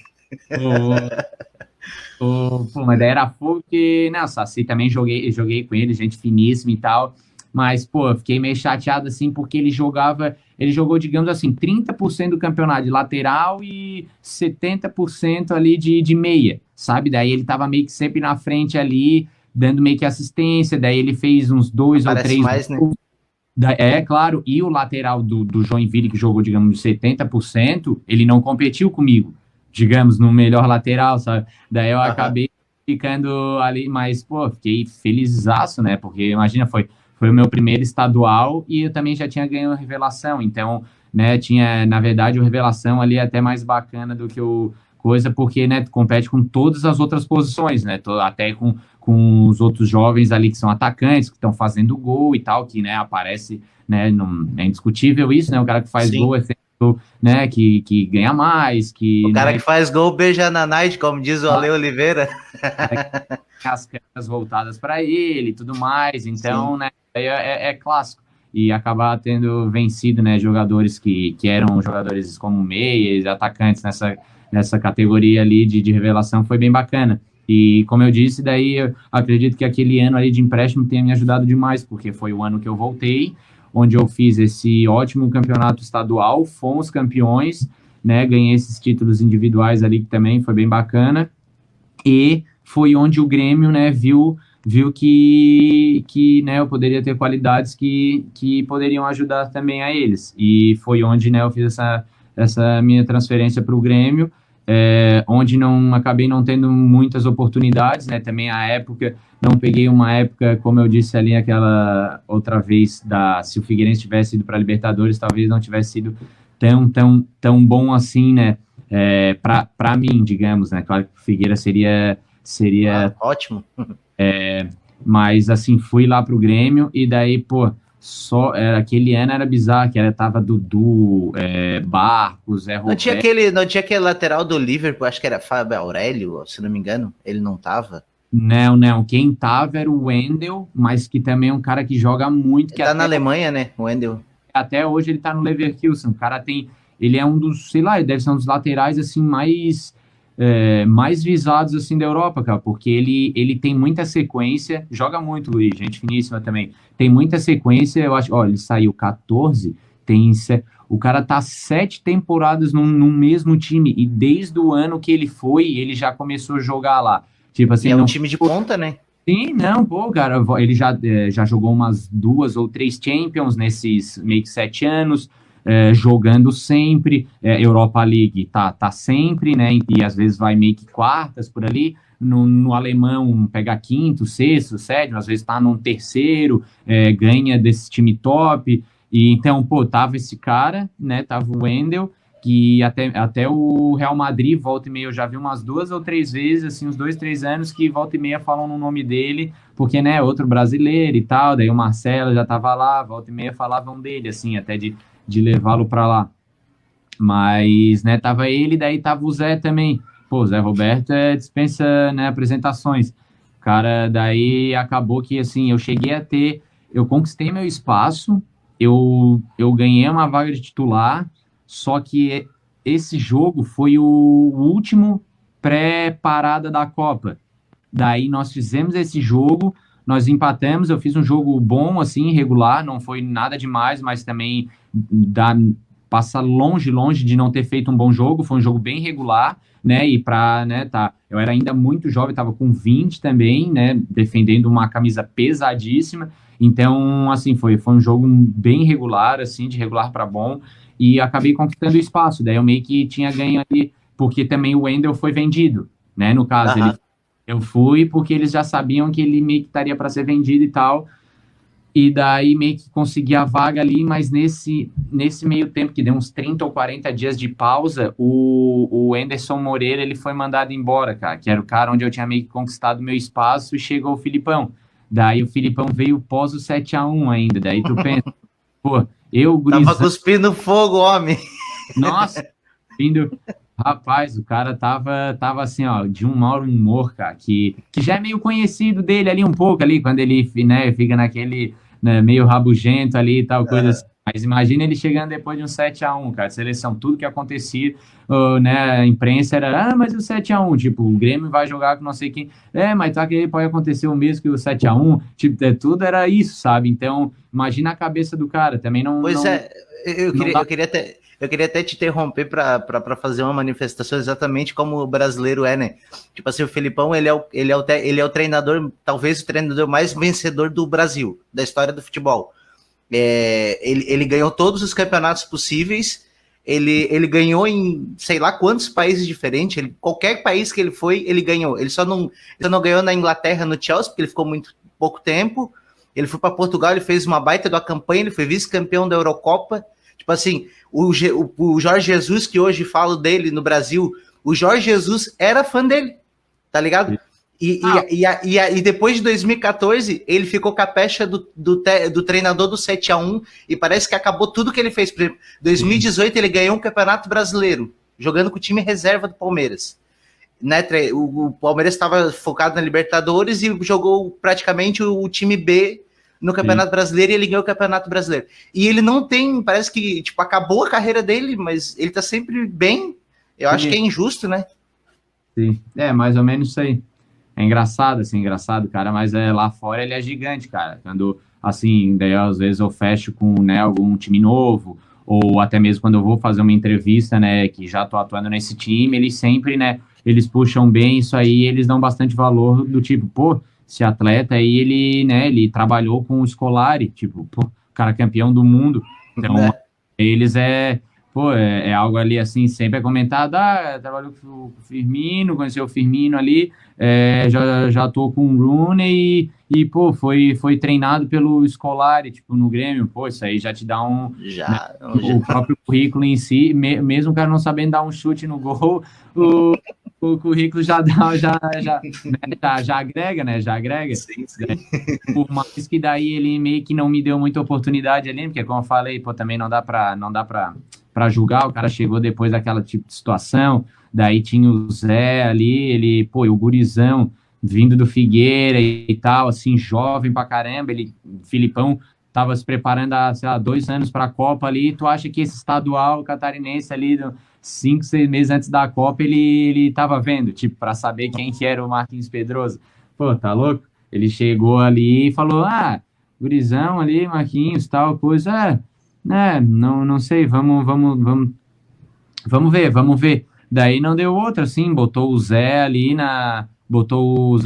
Mas daí era fogo que... Não, o Saci também joguei com ele, gente finíssima e tal, mas, eu fiquei meio chateado, assim, porque ele jogou, digamos assim, 30% do campeonato de lateral e 70% ali de meia, sabe? Daí ele tava meio que sempre na frente ali, dando meio que assistência, daí ele fez uns 2 ou 3 mais, né? Claro, e o lateral do Joinville, que jogou, digamos, 70%, ele não competiu comigo, digamos, no melhor lateral, sabe? Daí eu acabei ficando ali, mas, fiquei felizaço, né? Porque, imagina, foi o meu primeiro estadual e eu também já tinha ganho a revelação, então, né, tinha, na verdade, o revelação ali até mais bacana do que o coisa, porque, né, tu compete com todas as outras posições, né, até com os outros jovens ali que são atacantes, que estão fazendo gol e tal, que, né, aparece, né, é indiscutível isso, né, o cara que faz gol é sempre, né, que ganha mais, que... O cara, né, que faz gol beija na night, como diz o Ale Oliveira. As câmeras voltadas para ele e tudo mais, então, sim, né, é clássico. E acabar tendo vencido, né, jogadores que eram jogadores como meias, atacantes nessa categoria ali de revelação foi bem bacana. E, como eu disse, daí eu acredito que aquele ano ali de empréstimo tenha me ajudado demais, porque foi o ano que eu voltei, onde eu fiz esse ótimo campeonato estadual, fomos campeões, né, ganhei esses títulos individuais ali que também foi bem bacana, e foi onde o Grêmio, né, viu que né, eu poderia ter qualidades que poderiam ajudar também a eles. E foi onde, né, eu fiz essa minha transferência para o Grêmio, onde acabei não tendo muitas oportunidades, né, também a época, não peguei uma época, como eu disse ali aquela outra vez, se o Figueirense tivesse ido para a Libertadores, talvez não tivesse sido tão bom assim, né, para mim, digamos, né, claro que o Figueira seria ótimo. Mas assim, fui lá pro Grêmio e daí, aquele ano era bizarro, que tava Dudu, Barcos, Roberto. Não tinha aquele lateral do Liverpool, acho que era Fábio Aurélio, se não me engano, ele não tava? Não, quem tava era o Wendel, mas que também é um cara que joga muito. Ele tá na Alemanha, né, o Wendel? Até hoje ele tá no Leverkusen, o cara ele é um dos, sei lá, ele deve ser um dos laterais, assim, mais visados, assim, da Europa, cara, porque ele tem muita sequência, joga muito, Luiz, gente finíssima também, tem muita sequência, eu acho, ele saiu 14, o cara tá 7 temporadas no mesmo time, e desde o ano que ele foi, ele já começou a jogar lá, tipo assim... É um time de ponta, né? Sim, cara, ele já jogou umas 2 ou 3 Champions nesses meio que 7 anos, jogando sempre, Europa League tá sempre, né, e às vezes vai meio que quartas por ali, no alemão pegar quinto, sexto, sétimo, às vezes tá num terceiro, ganha desse time top. E então, pô, tava esse cara, né? Tava o Wendel, que até o Real Madrid, volta e meia, eu já vi umas 2 ou 3 vezes, assim, uns 2, 3 anos, que volta e meia falam no nome dele, porque, né, outro brasileiro e tal, daí o Marcelo já tava lá, volta e meia falavam dele, assim, até de levá-lo para lá. Mas, né, tava ele, daí tava o Zé também. Pô, o Zé Roberto dispensa, né, apresentações. Cara, daí acabou que, assim, eu conquistei meu espaço, eu ganhei uma vaga de titular, só que esse jogo foi o último pré-parada da Copa. Daí nós fizemos esse jogo, nós empatamos, eu fiz um jogo bom, assim, regular, não foi nada demais, mas também passa longe de não ter feito um bom jogo, foi um jogo bem regular, né, e eu era ainda muito jovem, estava com 20 também, né, defendendo uma camisa pesadíssima, então, assim, foi um jogo bem regular, assim, de regular para bom, e acabei conquistando o espaço, daí eu meio que tinha ganho ali, porque também o Wendel foi vendido, né, no caso, eu fui porque eles já sabiam que ele meio que estaria para ser vendido e tal, e daí meio que consegui a vaga ali, mas nesse meio tempo, que deu uns 30 ou 40 dias de pausa, o Anderson Moreira, ele foi mandado embora, cara, que era o cara onde eu tinha meio que conquistado meu espaço, e chegou o Filipão. Daí o Filipão veio pós o 7-1 ainda, daí tu pensa, pô, Tava cuspindo fogo, homem. Nossa, vindo... Rapaz, o cara tava assim, ó, de um mau humor, cara, que já é meio conhecido dele ali um pouco ali, quando ele, né, fica naquele, né, meio rabugento ali e tal, coisa assim. Mas imagina ele chegando depois de um 7-1, cara, seleção, tudo que acontecia, né, a imprensa era, mas o 7-1, tipo, o Grêmio vai jogar com não sei quem, mas tá que pode acontecer o mesmo que o 7-1, tipo, tudo era isso, sabe? Então, imagina a cabeça do cara, também não... Pois não, eu queria até te interromper para fazer uma manifestação exatamente como o brasileiro é, né? Tipo assim, o Felipão, ele é o treinador, talvez o treinador mais vencedor do Brasil, da história do futebol. Ele ganhou todos os campeonatos possíveis, ele ganhou em sei lá quantos países diferentes, qualquer país que ele foi, ele ganhou. Ele só não ganhou na Inglaterra, no Chelsea, porque ele ficou muito pouco tempo. Ele foi para Portugal, ele fez uma baita da campanha, ele foi vice-campeão da Eurocopa. Tipo assim, o Jorge Jesus, que hoje falo dele no Brasil, o Jorge Jesus era fã dele, tá ligado? E depois de 2014, ele ficou com a pecha do treinador do 7-1 e parece que acabou tudo que ele fez. Por exemplo, 2018 ele ganhou um campeonato brasileiro, jogando com o time reserva do Palmeiras. Né, o Palmeiras estava focado na Libertadores e jogou praticamente o time B no Campeonato Brasileiro e ele ganhou o Campeonato Brasileiro. E ele não tem, parece que, tipo, acabou a carreira dele, mas ele tá sempre bem. Eu acho que é injusto, né? Sim, mais ou menos isso aí. É engraçado, assim, cara, mas lá fora ele é gigante, cara. Quando, assim, daí às vezes eu fecho com, né, algum time novo, ou até mesmo quando eu vou fazer uma entrevista, né, que já tô atuando nesse time, eles sempre, né, eles puxam bem isso aí, eles dão bastante valor do tipo, pô, esse atleta aí, ele trabalhou com o Scolari, tipo, pô, o cara campeão do mundo. Então, eles é algo ali, assim, sempre é comentado, trabalhou com o Firmino, conheceu o Firmino ali, já atuou com o Rooney e foi treinado pelo Scolari, tipo, no Grêmio, pô, isso aí já te dá o próprio currículo em si, mesmo o cara não sabendo dar um chute no gol, o currículo já agrega, né? Já agrega. Sim. Por mais que daí ele meio que não me deu muita oportunidade ali, porque como eu falei, pô, também não dá pra julgar, o cara chegou depois daquela tipo de situação, daí tinha o Zé ali, o gurizão vindo do Figueira e tal, assim, jovem pra caramba, Filipão tava se preparando há, sei lá, 2 anos pra Copa ali, tu acha que esse estadual catarinense ali, 5, 6 meses antes da Copa, ele tava vendo, tipo, para saber quem que era o Marquinhos Pedroso. Pô, tá louco? Ele chegou ali e falou, gurizão ali, Marquinhos, tal coisa, não sei, vamos ver. Daí não deu outra, assim, botou o Zé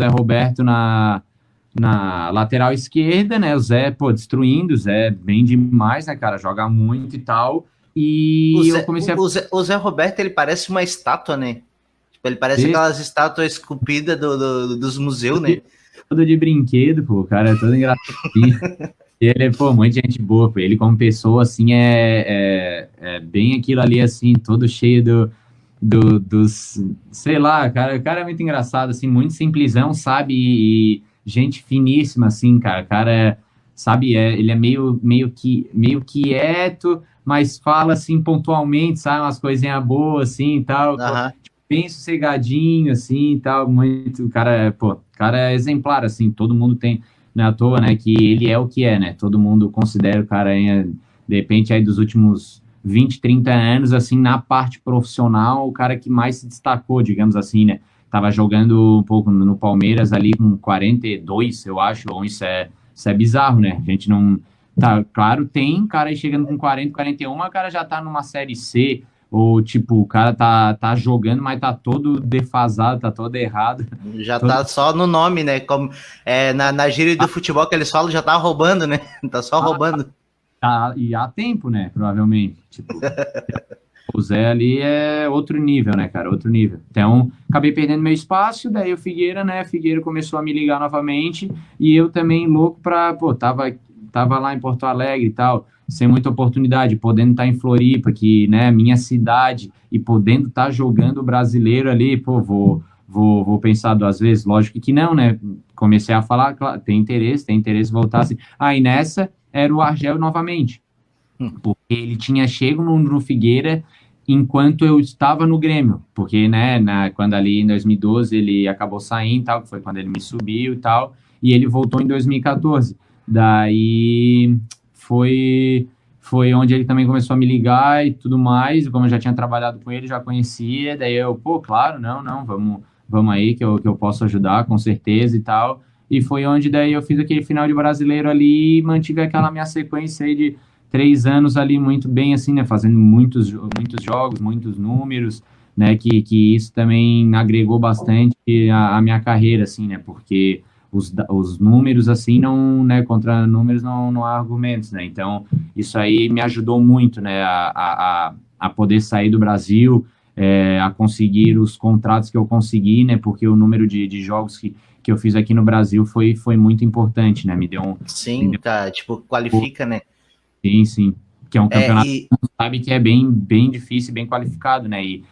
Roberto na lateral esquerda, né, o Zé, pô, destruindo, o Zé bem demais, né, cara, joga muito e tal. E o Zé Roberto, ele parece uma estátua, né? Ele parece aquelas estátuas esculpidas dos museus, né? Todo de brinquedo, pô, o cara é todo engraçadinho. E ele é, pô, muita gente boa, pô. Ele como pessoa, assim, é bem aquilo ali, assim, todo cheio dos, sei lá, cara, o cara é muito engraçado, assim, muito simplesão, sabe, e gente finíssima, assim, cara, o cara, sabe, ele é meio quieto, mas fala, assim, pontualmente, sabe, umas coisinhas boas, assim, e tal, Aham. tipo, bem sossegadinho, assim, e tal, muito, o cara, pô, o cara é exemplar, assim, todo mundo tem, não é à toa, né, que ele é o que é, né, todo mundo considera o cara, de repente, aí dos últimos 20, 30 anos, assim, na parte profissional, o cara que mais se destacou, digamos assim, né? Tava jogando um pouco no Palmeiras ali com 42, eu acho, ou isso é bizarro, né? A gente não... Tá, claro, tem cara aí chegando com 40, 41, mas o cara já tá numa Série C, ou tipo, o cara tá jogando, mas tá todo defasado, tá todo errado. Já Todo... tá só no nome, né? Como, na gíria do futebol que eles falam, já tá roubando, né? Tá só roubando. E há tempo, né? Provavelmente. Tipo, o Zé ali é outro nível, né, cara? Outro nível. Então, acabei perdendo meu espaço, daí o Figueira, né? Figueira começou a me ligar novamente e eu também louco pra, pô, tava lá em Porto Alegre e tal, sem muita oportunidade, podendo estar em Floripa, que, né, minha cidade, e podendo estar jogando brasileiro ali, pô, vou pensar duas vezes, lógico que não, né? Comecei a falar, claro, tem interesse, voltar assim. Aí nessa era o Argel novamente, porque ele tinha chego no Figueira enquanto eu estava no Grêmio, porque, né, quando ali em 2012 ele acabou saindo, tal, que foi quando ele me subiu e tal, e ele voltou em 2014. Daí foi onde ele também começou a me ligar e tudo mais, como eu já tinha trabalhado com ele, já conhecia, daí eu, pô, claro, não, vamos aí que eu posso ajudar, com certeza e tal. E foi onde daí eu fiz aquele final de brasileiro ali e mantive aquela minha sequência aí de 3 anos ali muito bem, assim, né? Fazendo muitos jogos, muitos números, né? Que isso também agregou bastante a minha carreira, assim, né? Porque os números, assim, não, né? Contra números não há argumentos, né? Então, isso aí me ajudou muito, né? A poder sair do Brasil, a conseguir os contratos que eu consegui, né? Porque o número de jogos que eu fiz aqui no Brasil foi muito importante, né? Sim, tá, tipo, qualifica, né? Sim. Que é um campeonato E que você sabe que é bem difícil, bem qualificado, né? E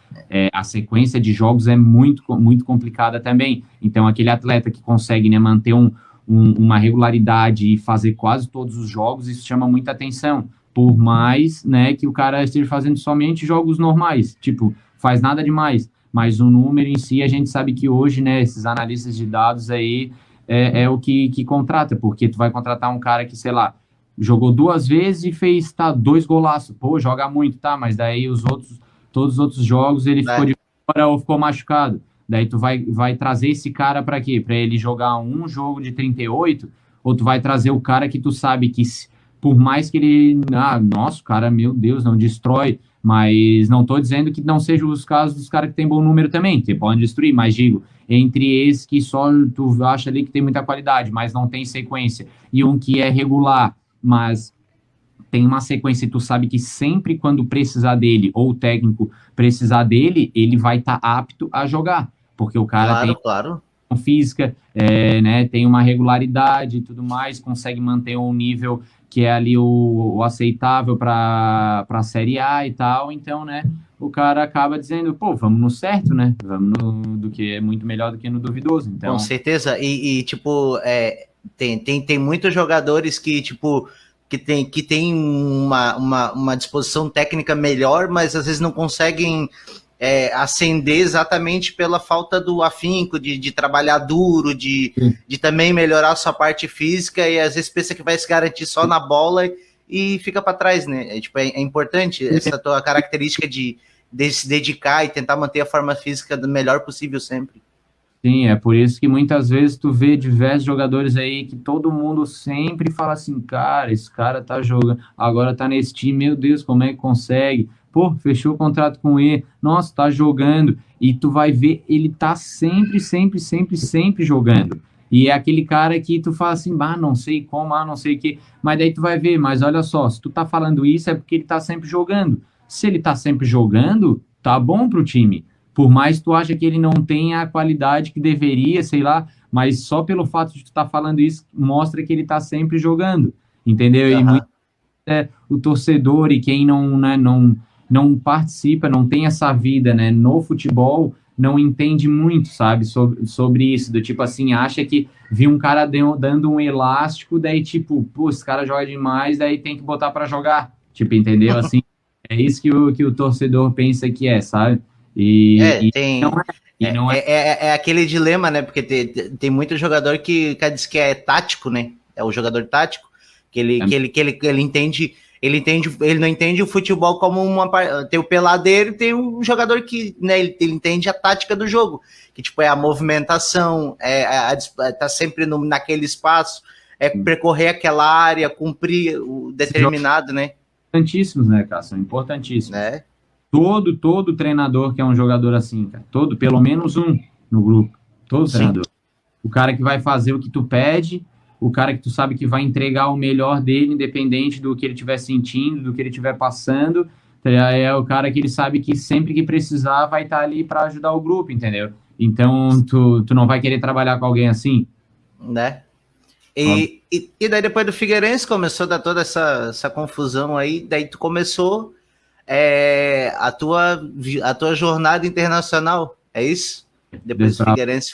a sequência de jogos é muito complicada também. Então, aquele atleta que consegue, né, manter uma regularidade e fazer quase todos os jogos, isso chama muita atenção. Por mais, né, que o cara esteja fazendo somente jogos normais, tipo, faz nada demais. Mas o número em si, a gente sabe que hoje, né, esses analistas de dados aí é o que contrata, porque tu vai contratar um cara que, sei lá, jogou 2 vezes e fez, tá, 2 golaços. Pô, joga muito, tá, mas daí todos os outros jogos ele ficou né, de fora ou ficou machucado. Daí tu vai trazer esse cara para quê? Para ele jogar um jogo de 38, ou tu vai trazer o cara que tu sabe que, por mais que ele, nossa, cara, meu Deus, não destrói, mas não tô dizendo que não sejam os casos dos caras que tem bom número também, que podem destruir, mas digo, entre esses que só tu acha ali que tem muita qualidade, mas não tem sequência, e um que é regular, mas tem uma sequência e tu sabe que sempre quando precisar dele, ou o técnico precisar dele, ele vai estar apto a jogar, porque o cara tem claro. física, né, tem uma regularidade e tudo mais, consegue manter um nível que é ali o aceitável para a Série A e tal, então, né, o cara acaba dizendo, pô, vamos no certo, né, do que é muito melhor do que no duvidoso, então... Com certeza, tipo, tem muitos jogadores que, tipo, que tem uma disposição técnica melhor, mas às vezes não conseguem ascender exatamente pela falta do afinco, de trabalhar duro, de também melhorar a sua parte física, e às vezes pensa que vai se garantir só na bola e fica para trás, né? É importante essa tua característica de se dedicar e tentar manter a forma física do melhor possível sempre. Sim, é por isso que muitas vezes tu vê diversos jogadores aí que todo mundo sempre fala assim, cara, esse cara tá jogando, agora tá nesse time, meu Deus, como é que consegue? Pô, fechou o contrato com ele, nossa, tá jogando, e tu vai ver, ele tá sempre jogando. E é aquele cara que tu fala assim, não sei como, não sei o quê, mas daí tu vai ver, mas olha só, se tu tá falando isso é porque ele tá sempre jogando. Se ele tá sempre jogando, tá bom pro time. por mais que tu acha que ele não tenha a qualidade que deveria, sei lá, mas só pelo fato de tu estar falando isso, mostra que ele tá sempre jogando, entendeu? E Aham. o torcedor e quem não, né, não participa, não tem essa vida, né, no futebol, não entende muito, sabe, sobre isso, do tipo assim, acha que viu um cara dando um elástico, daí tipo, pô, esse cara joga demais, daí tem que botar para jogar, tipo, entendeu? Assim, é isso que o torcedor pensa que é, sabe? É, E não tem. é, e não é. É aquele dilema, né? Porque tem muito jogador que diz que é tático, né? É o jogador tático, que ele entende. Ele não entende o futebol como uma. Tem o peladeiro e tem um jogador que, né, ele entende a tática do jogo, que tipo é a movimentação, tá sempre naquele espaço, é percorrer aquela área, cumprir o determinado, né? Importantíssimos, né, cara? São importantíssimos. Né? Todo treinador que é um jogador assim, cara. Todo, pelo menos um no grupo. Todo Sim. treinador. O cara que vai fazer o que tu pede, o cara que tu sabe que vai entregar o melhor dele, independente do que ele estiver sentindo, do que ele estiver passando. É o cara que ele sabe que sempre que precisar vai estar ali para ajudar o grupo, entendeu? Então, tu não vai querer trabalhar com alguém assim? Né? Óbvio. E daí depois do Figueirense começou a dar toda essa confusão aí, daí tu começou a tua jornada internacional, é isso? Depois do Figueirense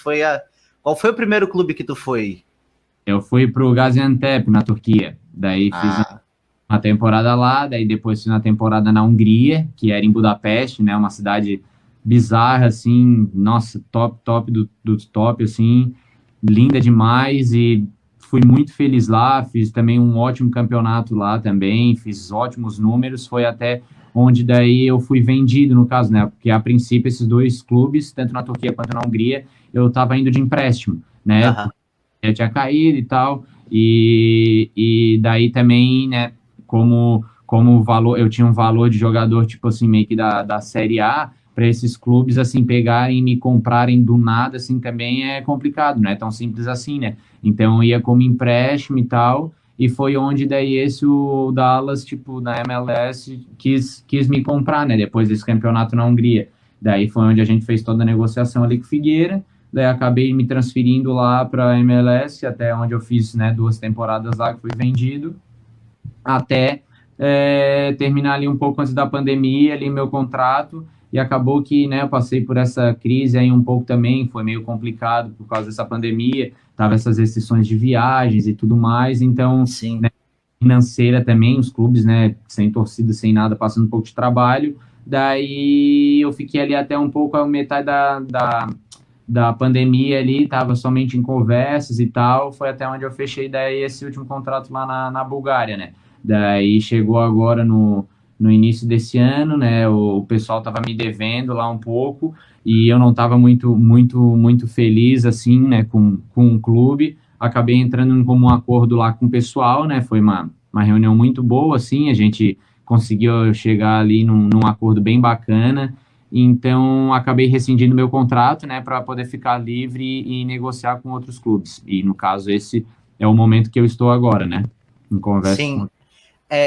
Qual foi o primeiro clube que tu foi? Eu fui pro Gaziantep, na Turquia. Daí fiz Ah, uma temporada lá, daí depois fiz uma temporada na Hungria, que era em Budapeste, né? Uma cidade bizarra, assim, nossa, top do top, assim, linda demais e fui muito feliz lá, fiz também um ótimo campeonato lá também, fiz ótimos números, foi até onde daí eu fui vendido, no caso, né? Porque a princípio esses dois clubes, tanto na Turquia quanto na Hungria, eu estava indo de empréstimo, né? aham. Eu tinha caído e tal, e daí também, né, como valor, eu tinha um valor de jogador, tipo assim, meio que da Série A, para esses clubes, assim, pegarem e me comprarem do nada, assim, também é complicado, não é tão simples assim, né? Então, eu ia como empréstimo e tal, e foi onde daí o Dallas, tipo, da MLS, quis me comprar, né, depois desse campeonato na Hungria. Daí foi onde a gente fez toda a negociação ali com o Figueira, daí acabei me transferindo lá para a MLS, até onde eu fiz, né, 2 temporadas lá, que fui vendido, até terminar ali um pouco antes da pandemia, ali meu contrato, e acabou que, né, eu passei por essa crise aí um pouco também, foi meio complicado por causa dessa pandemia, tava essas restrições de viagens e tudo mais, então, Sim. né, financeira também, os clubes, né, sem torcida, sem nada, passando um pouco de trabalho, daí eu fiquei ali até um pouco a metade da pandemia ali, estava somente em conversas e tal, foi até onde eu fechei daí esse último contrato lá na Bulgária, né? Daí chegou agora no início desse ano, né? O pessoal estava me devendo lá um pouco e eu não estava muito feliz assim, né? Com o clube. Acabei entrando como um acordo lá com o pessoal, né? Foi uma reunião muito boa, assim, a gente conseguiu chegar ali num acordo bem bacana. Então, acabei rescindindo meu contrato, né, para poder ficar livre e negociar com outros clubes. E, no caso, esse é o momento que eu estou agora, né, em conversa Sim. com...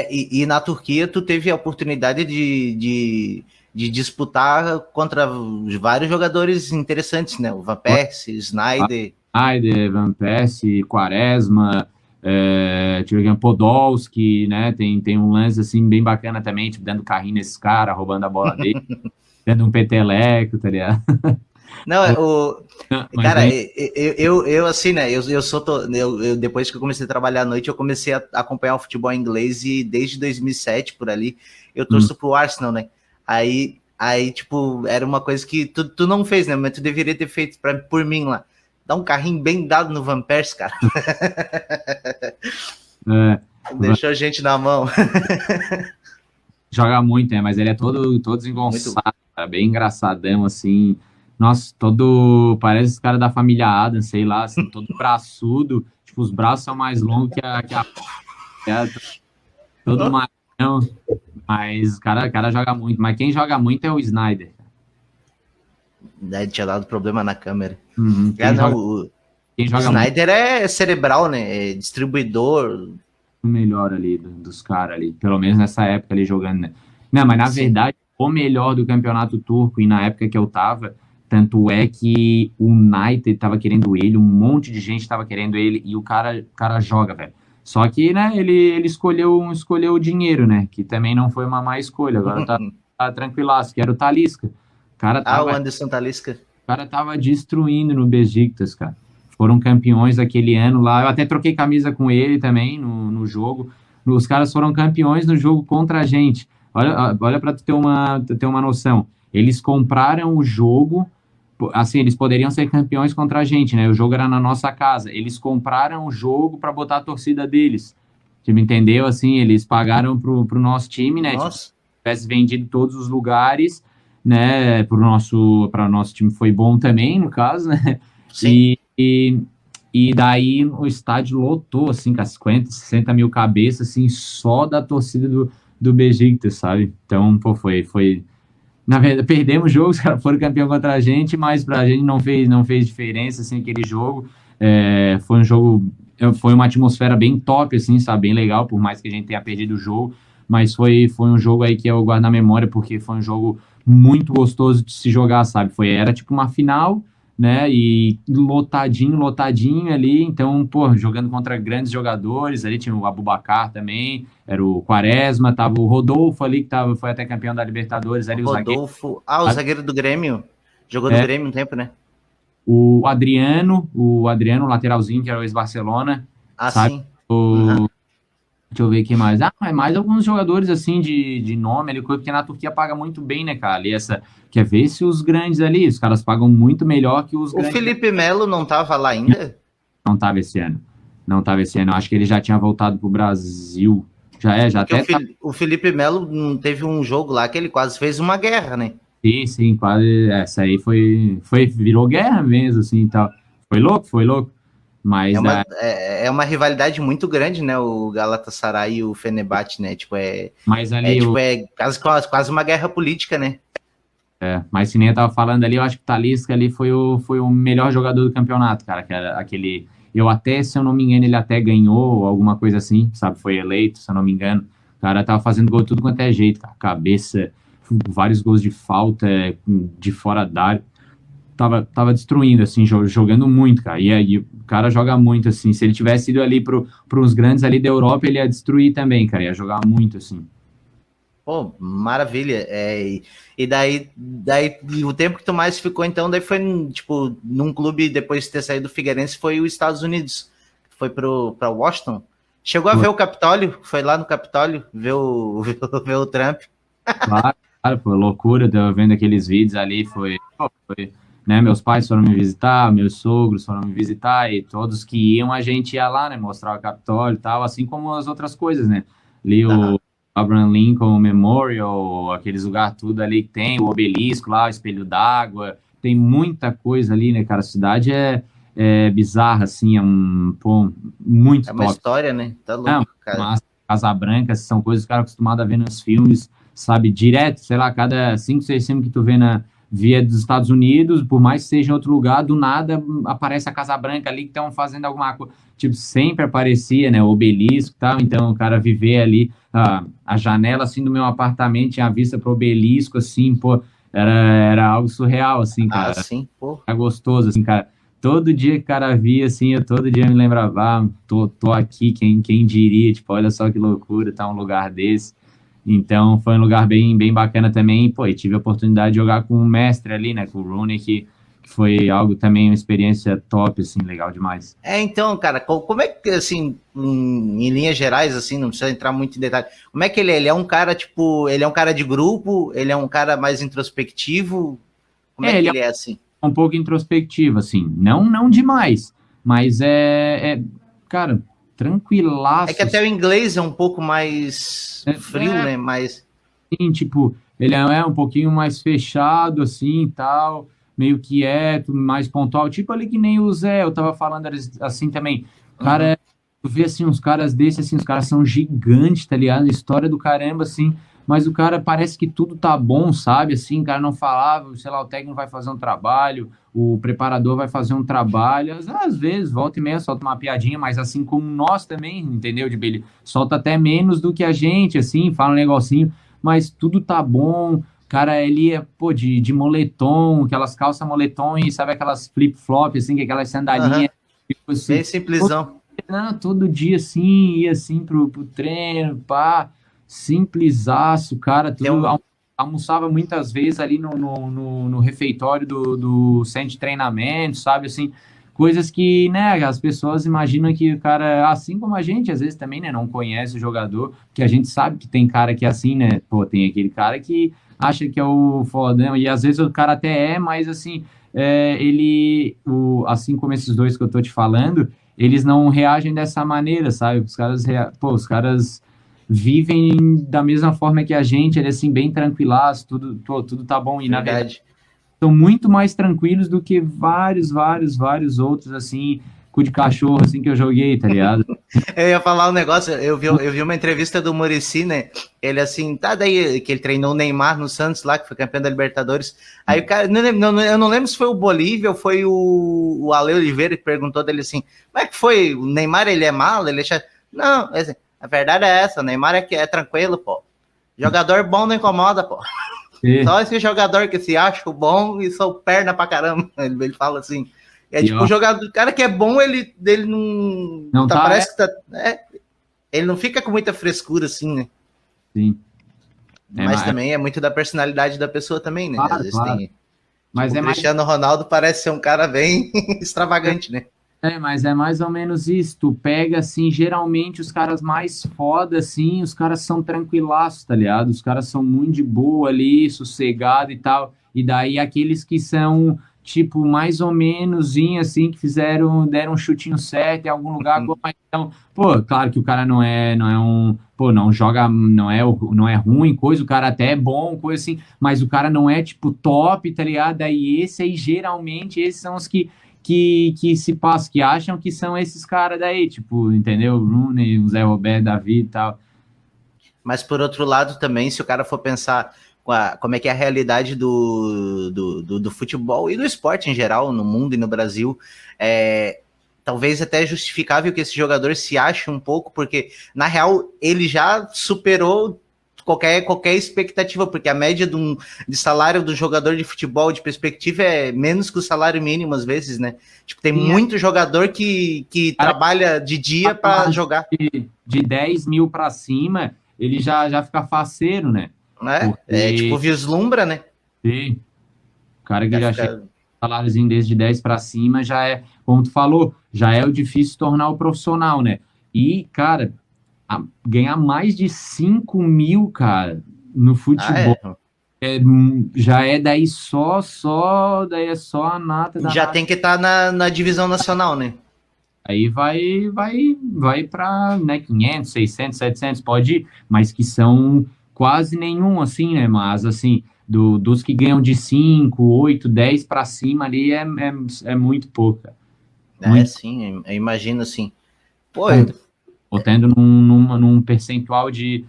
E na Turquia tu teve a oportunidade de disputar contra vários jogadores interessantes, né? O Van Persie, Sneijder. Aider, Van Persie, Quaresma, deixa eu ver, Podolski, né, tem um lance, assim, bem bacana também, tipo, dando carrinho nesses caras, roubando a bola dele, dando um peteleco, tá ligado? Não, Mas cara, aí, eu assim, né? Depois que eu comecei a trabalhar à noite, eu comecei a acompanhar o futebol inglês e desde 2007 por ali, eu torço pro Arsenal, né? Aí, tipo, era uma coisa que tu não fez, né? Mas tu deveria ter feito por mim lá. Dá um carrinho bem dado no Van Persie, cara. é, Deixou a gente na mão. joga muito, né? Mas ele é todo Muito. desengonçado, cara, bem engraçadão, assim. Nossa, todo. Parece os caras da família Adams, sei lá, assim, todo braçudo. Tipo, os braços são mais longos que todo mais. Mas o cara joga muito. Mas quem joga muito é o Snyder. Daí tinha dado problema na câmera. Uhum. Não, Quem o joga muito Snyder é cerebral, né? É distribuidor. é o melhor ali dos caras ali. Pelo menos nessa época ali jogando, né? Não, mas na Sim. verdade. o melhor do campeonato turco, e na época que eu tava, tanto é que o United tava querendo ele, um monte de gente tava querendo ele, e o cara joga, velho. Só que, né, ele escolheu o dinheiro, né, que também não foi uma má escolha, agora tá tranquilaço, que era o Talisca. O cara Ah, o tava Anderson Talisca. o cara tava destruindo no Besiktas, cara. Foram campeões daquele ano lá. Eu até troquei camisa com ele também no jogo. Os caras foram campeões no jogo contra a gente. Olha para tu ter uma noção. Eles compraram o jogo, assim, eles poderiam ser campeões contra a gente, né? O jogo era na nossa casa. Eles compraram o jogo para botar a torcida deles. Tipo, entendeu? Assim, eles pagaram pro nosso time, né? Tipo, Nossa, tivesse vendido todos os lugares, né? Para nosso time foi bom também, no caso, né? sim. E daí o estádio lotou, assim, com as 50, 60 mil cabeças, assim, só da torcida do Besiktas, sabe? Então, pô, foi. Na verdade, perdemos o jogo, os caras foram campeão contra a gente, mas pra gente não fez diferença, assim, aquele jogo. Foi um jogo, foi uma atmosfera bem top, assim, sabe? Bem legal, por mais que a gente tenha perdido o jogo, mas foi um jogo aí que eu guardo na memória, porque foi um jogo muito gostoso de se jogar, sabe? Era tipo uma final, né? E lotadinho ali, então, pô, jogando contra grandes jogadores, ali tinha o Abubakar também, era o Quaresma, tava o Rodolfo ali, foi até campeão da Libertadores, ali o zagueiro, Rodolfo. Ah, o zagueiro do Grêmio. Jogou no é, Grêmio um tempo, né? o Adriano, lateralzinho, que era o ex-Barcelona, Ah, sabe? sim. Aham. Deixa eu ver quem mais. É mais alguns jogadores, assim, de nome ali, porque na Turquia paga muito bem, né, cara? Quer ver se os grandes ali, os caras pagam muito melhor que os O grandes. Felipe Melo não tava lá ainda? Não tava esse ano. Não tava esse ano. Eu acho que ele já tinha voltado pro Brasil. Já Porque o, até tá. o Felipe Melo teve um jogo lá que ele quase fez uma guerra, né? Sim, quase. Essa aí virou guerra mesmo, assim, e tal. Foi louco, foi louco. É Mas, uma, é uma rivalidade muito grande, né? O Galatasaray e o Fenerbahçe, né? Tipo, mas ali, quase uma guerra política, né? mas se nem eu tava falando ali, eu acho que o Talisca ali foi o melhor jogador do campeonato, cara. Que era aquele. Eu até, se eu não me engano, ele até ganhou alguma coisa assim, sabe? Foi eleito, se eu não me engano. O cara tava fazendo gol tudo quanto é jeito, cara. Cabeça, vários gols de falta, de fora da área. Tava destruindo, assim, jogando muito, cara. E aí o cara joga muito, assim. Se ele tivesse ido ali para os grandes ali da Europa, ele ia destruir também, cara. Ia jogar muito, assim. Pô, maravilha. E daí o tempo que tu mais ficou, então, daí foi, tipo, num clube, depois de ter saído do Figueirense, foi os Estados Unidos. Foi pra Washington. Chegou a ver o Capitólio? Foi lá no Capitólio ver ver o Trump. Claro, foi loucura, tava vendo aqueles vídeos ali, foi, né, meus pais foram me visitar, meus sogros foram me visitar, e todos que iam, a gente ia lá, né, mostrar o Capitólio e tal, assim como as outras coisas, né, ali Aham. o Abraham Lincoln Memorial, aqueles lugares tudo ali que tem, o obelisco lá, o espelho d'água, tem muita coisa ali, né, cara, a cidade é bizarra, assim, pô, muito É uma top. história, né? Tá Não, louco, cara. mas Casabranca são coisas que o cara é acostumado a ver nos filmes, sabe, direto, sei lá, cada 5, 6 filmes que tu vê via dos Estados Unidos, por mais que seja em outro lugar, do nada aparece a Casa Branca ali que estão fazendo alguma coisa. Tipo, sempre aparecia, né, o obelisco e tal, então o cara viver ali, a janela, assim, do meu apartamento tinha a vista pro obelisco, assim, pô, era algo surreal, assim, Ah, cara, sim, pô. era gostoso, assim, cara. Todo dia que o cara via, assim, eu todo dia me lembrava, tô aqui, quem diria, tipo, olha só que loucura, tá um lugar desse. Então, foi um lugar bem, bem bacana também, pô, e tive a oportunidade de jogar com o mestre ali, né, com o Rooney, que foi algo também, uma experiência top, assim, legal demais. Então, cara, como é que, assim, em linhas gerais, assim, não precisa entrar muito em detalhe, como é que ele é? Ele é um cara, tipo, ele é um cara de grupo? Ele é um cara mais introspectivo? Como é que Ele é ele é, assim? um pouco introspectivo, assim, não demais, mas cara, É que tranquilaço, até o inglês é um pouco mais frio, é, né? Mais... assim, tipo, ele é um pouquinho mais fechado, assim, e tal, meio quieto, mais pontual, tipo ali que nem o Zé, eu tava falando assim também, Uhum. cara, tu vê, assim, uns caras desses, assim, os caras são gigantes, tá ligado? História do caramba, assim, mas o cara parece que tudo tá bom, sabe? Assim, o cara não falava, sei lá, o técnico vai fazer um trabalho, o preparador vai fazer um trabalho, às vezes, volta e meia, solta uma piadinha, mas assim como nós também, entendeu? Ele solta até menos do que a gente, assim, fala um negocinho, mas tudo tá bom, cara, ele é, pô, de moletom, aquelas calças moletom e sabe aquelas flip-flop, assim, que aquelas sandalinhas, Aham, tipo bem assim, simplesão. não, todo dia assim, ia assim pro treino, pá, simplisaço, cara, Tem tudo. um, Almoçava muitas vezes ali no refeitório do centro de treinamento, sabe, assim, coisas que, né, as pessoas imaginam que o cara, assim como a gente, às vezes também, né, não conhece o jogador, que a gente sabe que tem cara que é assim, né, pô, tem aquele cara que acha que é o fodão, e às vezes o cara até é, mas assim, assim como esses dois que eu tô te falando, eles não reagem dessa maneira, sabe? Os caras vivem da mesma forma que a gente, ele assim, bem tranquilaço, tudo tá bom, e na verdade verdade. são muito mais tranquilos do que vários outros, assim, cu de cachorro, assim, que eu joguei, tá ligado? Eu ia falar um negócio, eu vi uma entrevista do Muricy, né? Ele assim, tá daí que ele treinou o Neymar no Santos lá, que foi campeão da Libertadores. Aí o cara, eu não lembro se foi o Bolívia ou foi o Ale Oliveira que perguntou dele assim, como é que foi? O Neymar, ele é malo? Ele é chato? Não, assim, a verdade é essa, o Neymar é tranquilo, pô. Jogador bom não incomoda, pô. E, Só esse jogador que se acha bom e sou perna pra caramba. Ele fala assim. É e tipo, o ó, jogador, o cara que é bom, ele não. não Tá, tá, parece que tá. Ele não fica com muita frescura assim, né? sim, Mas também é muito da personalidade da pessoa também, né? Às claro, vezes claro, tem. Tipo, mas o é mais Cristiano Ronaldo parece ser um cara bem extravagante, né? mas é mais ou menos isso. Tu pega, assim, geralmente os caras mais foda, assim, os caras são tranquilaços, tá ligado? Os caras são muito de boa ali, sossegado e tal. E daí aqueles que são, tipo, mais ou menos, assim, que deram um chutinho certo em algum lugar. Mas, então, pô, claro que o cara não é um, pô, não joga, não é ruim, coisa, o cara até é bom, coisa assim, mas o cara não é, tipo, top, tá ligado? Daí esse aí, geralmente, esses são os que se passam, que acham que são esses caras daí, tipo, entendeu? O Rooney, o Zé Roberto, Davi e tal. Mas por outro lado também, se o cara for pensar como é que é a realidade do futebol e do esporte em geral, no mundo e no Brasil, talvez até é justificável que esse jogador se ache um pouco, porque na real ele já superou qualquer expectativa, porque a média de salário do jogador de futebol de perspectiva é menos que o salário mínimo às vezes, né? Tipo, tem Sim, é, muito jogador que cara, trabalha de dia para jogar, de 10 mil pra cima, ele já fica faceiro, né? né? É tipo Porque vislumbra, né? sim, o cara que Já já chega fica. com saláriozinho desde 10 pra cima já é, como tu falou, já é o difícil tornar o profissional, né? E, cara, ganhar mais de 5 mil, cara, no Ah, futebol. é. Já é daí daí é só a nata da Já nata. tem que estar na divisão nacional, né? Aí vai para, né, 500, 600, 700, pode ir, mas que são quase nenhum, assim, né, mas, assim, dos que ganham de 5 8 10 para cima ali é muito pouco, cara. É, Muito sim, eu imagino assim. Pô, pouco, botando num percentual de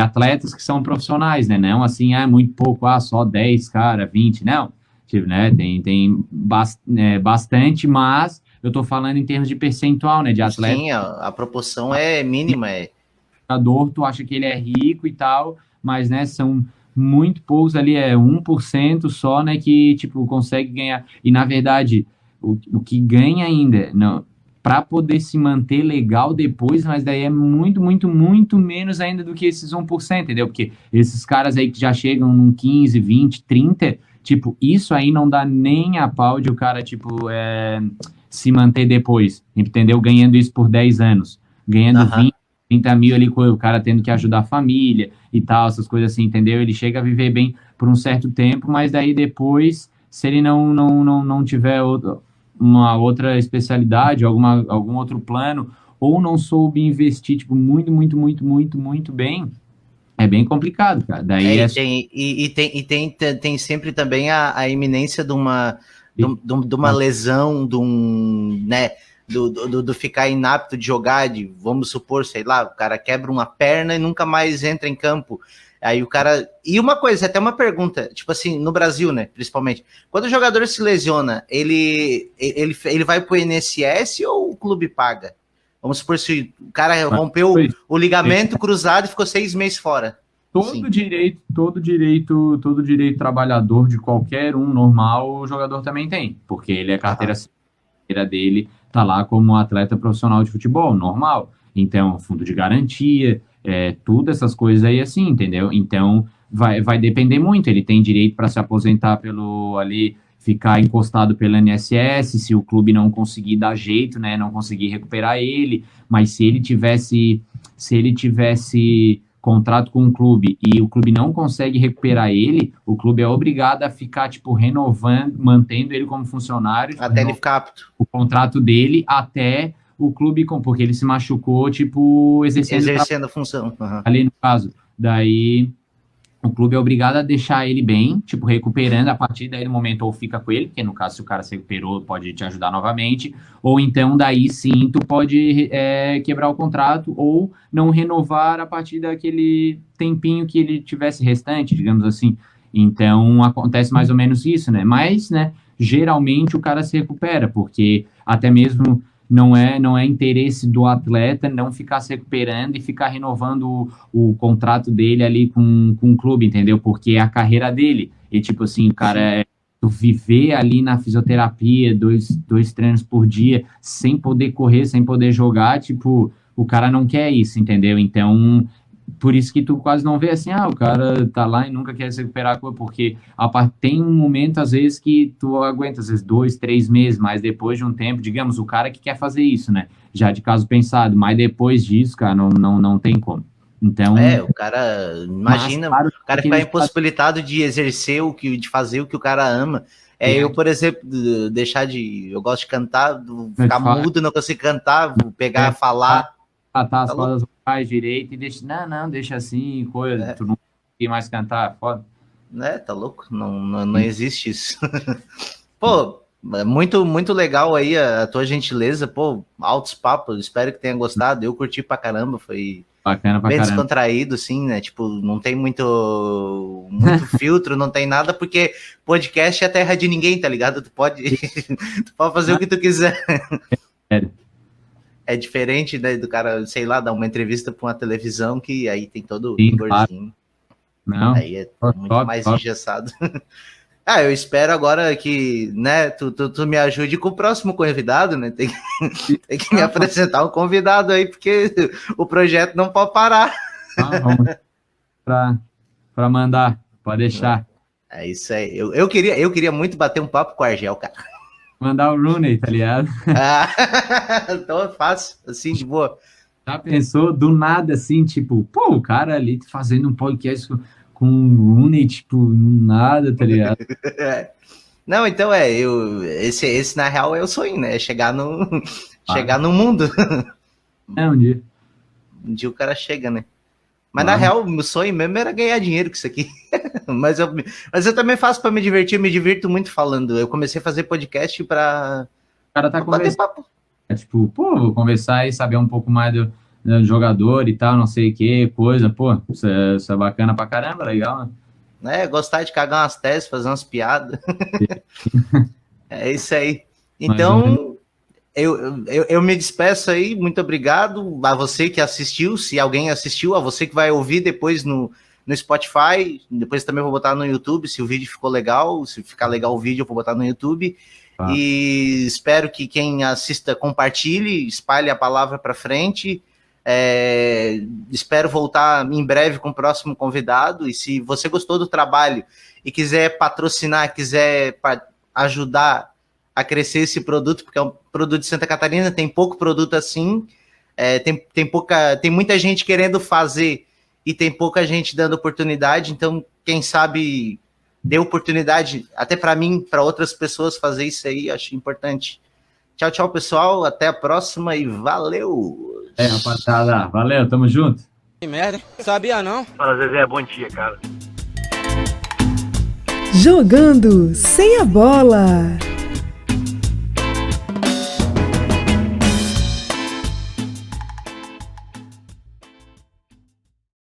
atletas que são profissionais, né? Não assim, muito pouco, só 10 cara, 20 não. Tipo, né? Tem bastante, mas eu tô falando em termos de percentual, né? De atleta, sim, a proporção é mínima. jogador, tu acha que ele é rico e tal, mas, né, são muito poucos ali, 1% só, né, que, tipo, consegue ganhar. E, na verdade, o que ganha ainda, não, para poder se manter legal depois, mas daí é muito menos ainda do que esses 1%, entendeu? Porque esses caras aí que já chegam num 15, 20, 30, tipo, isso aí não dá nem a pau de o cara, tipo, se manter depois, entendeu? Ganhando isso por 10 anos, ganhando Aham. 20, 30 mil ali com o cara tendo que ajudar a família e tal, essas coisas assim, entendeu? Ele chega a viver bem por um certo tempo, mas daí depois, se ele não tiver uma outra especialidade, algum outro plano, ou não soube investir, tipo, muito bem, é bem complicado, cara. Daí é. Tem sempre também a iminência de uma lesão, né, do ficar inapto de jogar, vamos supor, sei lá, o cara quebra uma perna e nunca mais entra em campo. Aí o cara. E uma coisa, até uma pergunta, tipo assim, no Brasil, né, principalmente, quando o jogador se lesiona, ele vai pro INSS ou o clube paga? Vamos supor se o cara rompeu o ligamento cruzado e ficou 6 meses fora. Todo direito trabalhador de qualquer um normal, o jogador também tem, porque ele é carteira dele, tá lá como atleta profissional de futebol, normal. Então, fundo de garantia, tudo essas coisas aí assim, entendeu? Então, vai depender muito. Ele tem direito para se aposentar ficar encostado pelo INSS, se o clube não conseguir dar jeito, né, não conseguir recuperar ele, mas se ele tivesse contrato com um clube e o clube não consegue recuperar ele, o clube é obrigado a ficar, tipo, renovando, mantendo ele como funcionário. Até ele ficar apto. O contrato dele até o clube, porque ele se machucou, tipo, exercendo a função. Ali no caso. Daí, o clube é obrigado a deixar ele bem, tipo, recuperando a partir daí do momento, ou fica com ele, porque no caso, se o cara se recuperou, pode te ajudar novamente, ou então, daí sim, tu pode quebrar o contrato, ou não renovar a partir daquele tempinho que ele tivesse restante, digamos assim. Então, acontece mais ou menos isso, né? Mas, né, geralmente o cara se recupera, porque até mesmo não é interesse do atleta não ficar se recuperando e ficar renovando o contrato dele ali com o clube, entendeu? Porque é a carreira dele. E, tipo assim, o cara viver ali na fisioterapia, dois treinos por dia, sem poder correr, sem poder jogar, tipo, o cara não quer isso, entendeu? Então, por isso que tu quase não vê assim, o cara tá lá e nunca quer se recuperar, porque tem um momento, às vezes, que tu aguenta, às vezes, 2, 3 meses, mas depois de um tempo, digamos, o cara que quer fazer isso, né, já de caso pensado, mas depois disso, cara, não tem como. Então... o cara, imagina, claro, o cara ficar impossibilitado de exercer de fazer o que o cara ama. Eu, por exemplo, eu gosto de cantar, ficar mudo, não consigo cantar, pegar, falar... as cordas vocais direito e deixa assim, coisa, tu não consegue mais cantar, foda. Tá louco, não existe isso. Pô, muito, muito legal aí a tua gentileza, pô, altos papos, espero que tenha gostado, eu curti pra caramba, foi bacana pra bem caramba. Descontraído, assim, né, tipo, não tem muito filtro, não tem nada, porque podcast é a terra de ninguém, tá ligado? Tu pode fazer o que tu quiser. Sério. É diferente, né, do cara, sei lá, dar uma entrevista para uma televisão que aí tem todo o rigorzinho. Não. Aí é muito mais engessado. Eu espero agora que, né, tu me ajude com o próximo convidado, né? Tem que me apresentar um convidado aí, porque o projeto não pode parar. Vamos para mandar, pode deixar. É isso aí. Eu queria muito bater um papo com o Argel, cara. Mandar o Rooney, tá ligado? Então é fácil, assim, de boa. Já pensou, do nada, assim, tipo, pô, o cara ali fazendo um podcast com o Rooney, tipo, nada, tá ligado? Não, então esse na real é o sonho, né? Chegar no mundo. Um dia. Um dia o cara chega, né? Mas na real, o meu sonho mesmo era ganhar dinheiro com isso aqui. mas eu também faço para me divertir, eu me divirto muito falando. Eu comecei a fazer podcast para... O cara tá conversando. Tipo, pô, vou conversar e saber um pouco mais do jogador e tal, não sei o que, coisa. Pô, isso é bacana pra caramba, legal, né? Gostar de cagar umas teses, fazer umas piadas. É isso aí. Então... Eu me despeço aí, muito obrigado a você que assistiu, se alguém assistiu, a você que vai ouvir depois no Spotify, depois também vou botar no YouTube, se o vídeo ficou legal, se ficar legal o vídeo eu vou botar no YouTube, e espero que quem assista compartilhe, espalhe a palavra para frente, espero voltar em breve com o próximo convidado, e se você gostou do trabalho e quiser patrocinar, quiser ajudar a crescer esse produto, porque é um produto de Santa Catarina, tem pouco produto assim, tem muita gente querendo fazer e tem pouca gente dando oportunidade, então quem sabe dê oportunidade até para mim, para outras pessoas fazer isso aí, acho importante. Tchau, tchau, pessoal, até a próxima e valeu! Rapaziada, valeu, tamo junto. Que merda, sabia não? Fala, Zezé, bom dia, cara. Jogando sem a bola.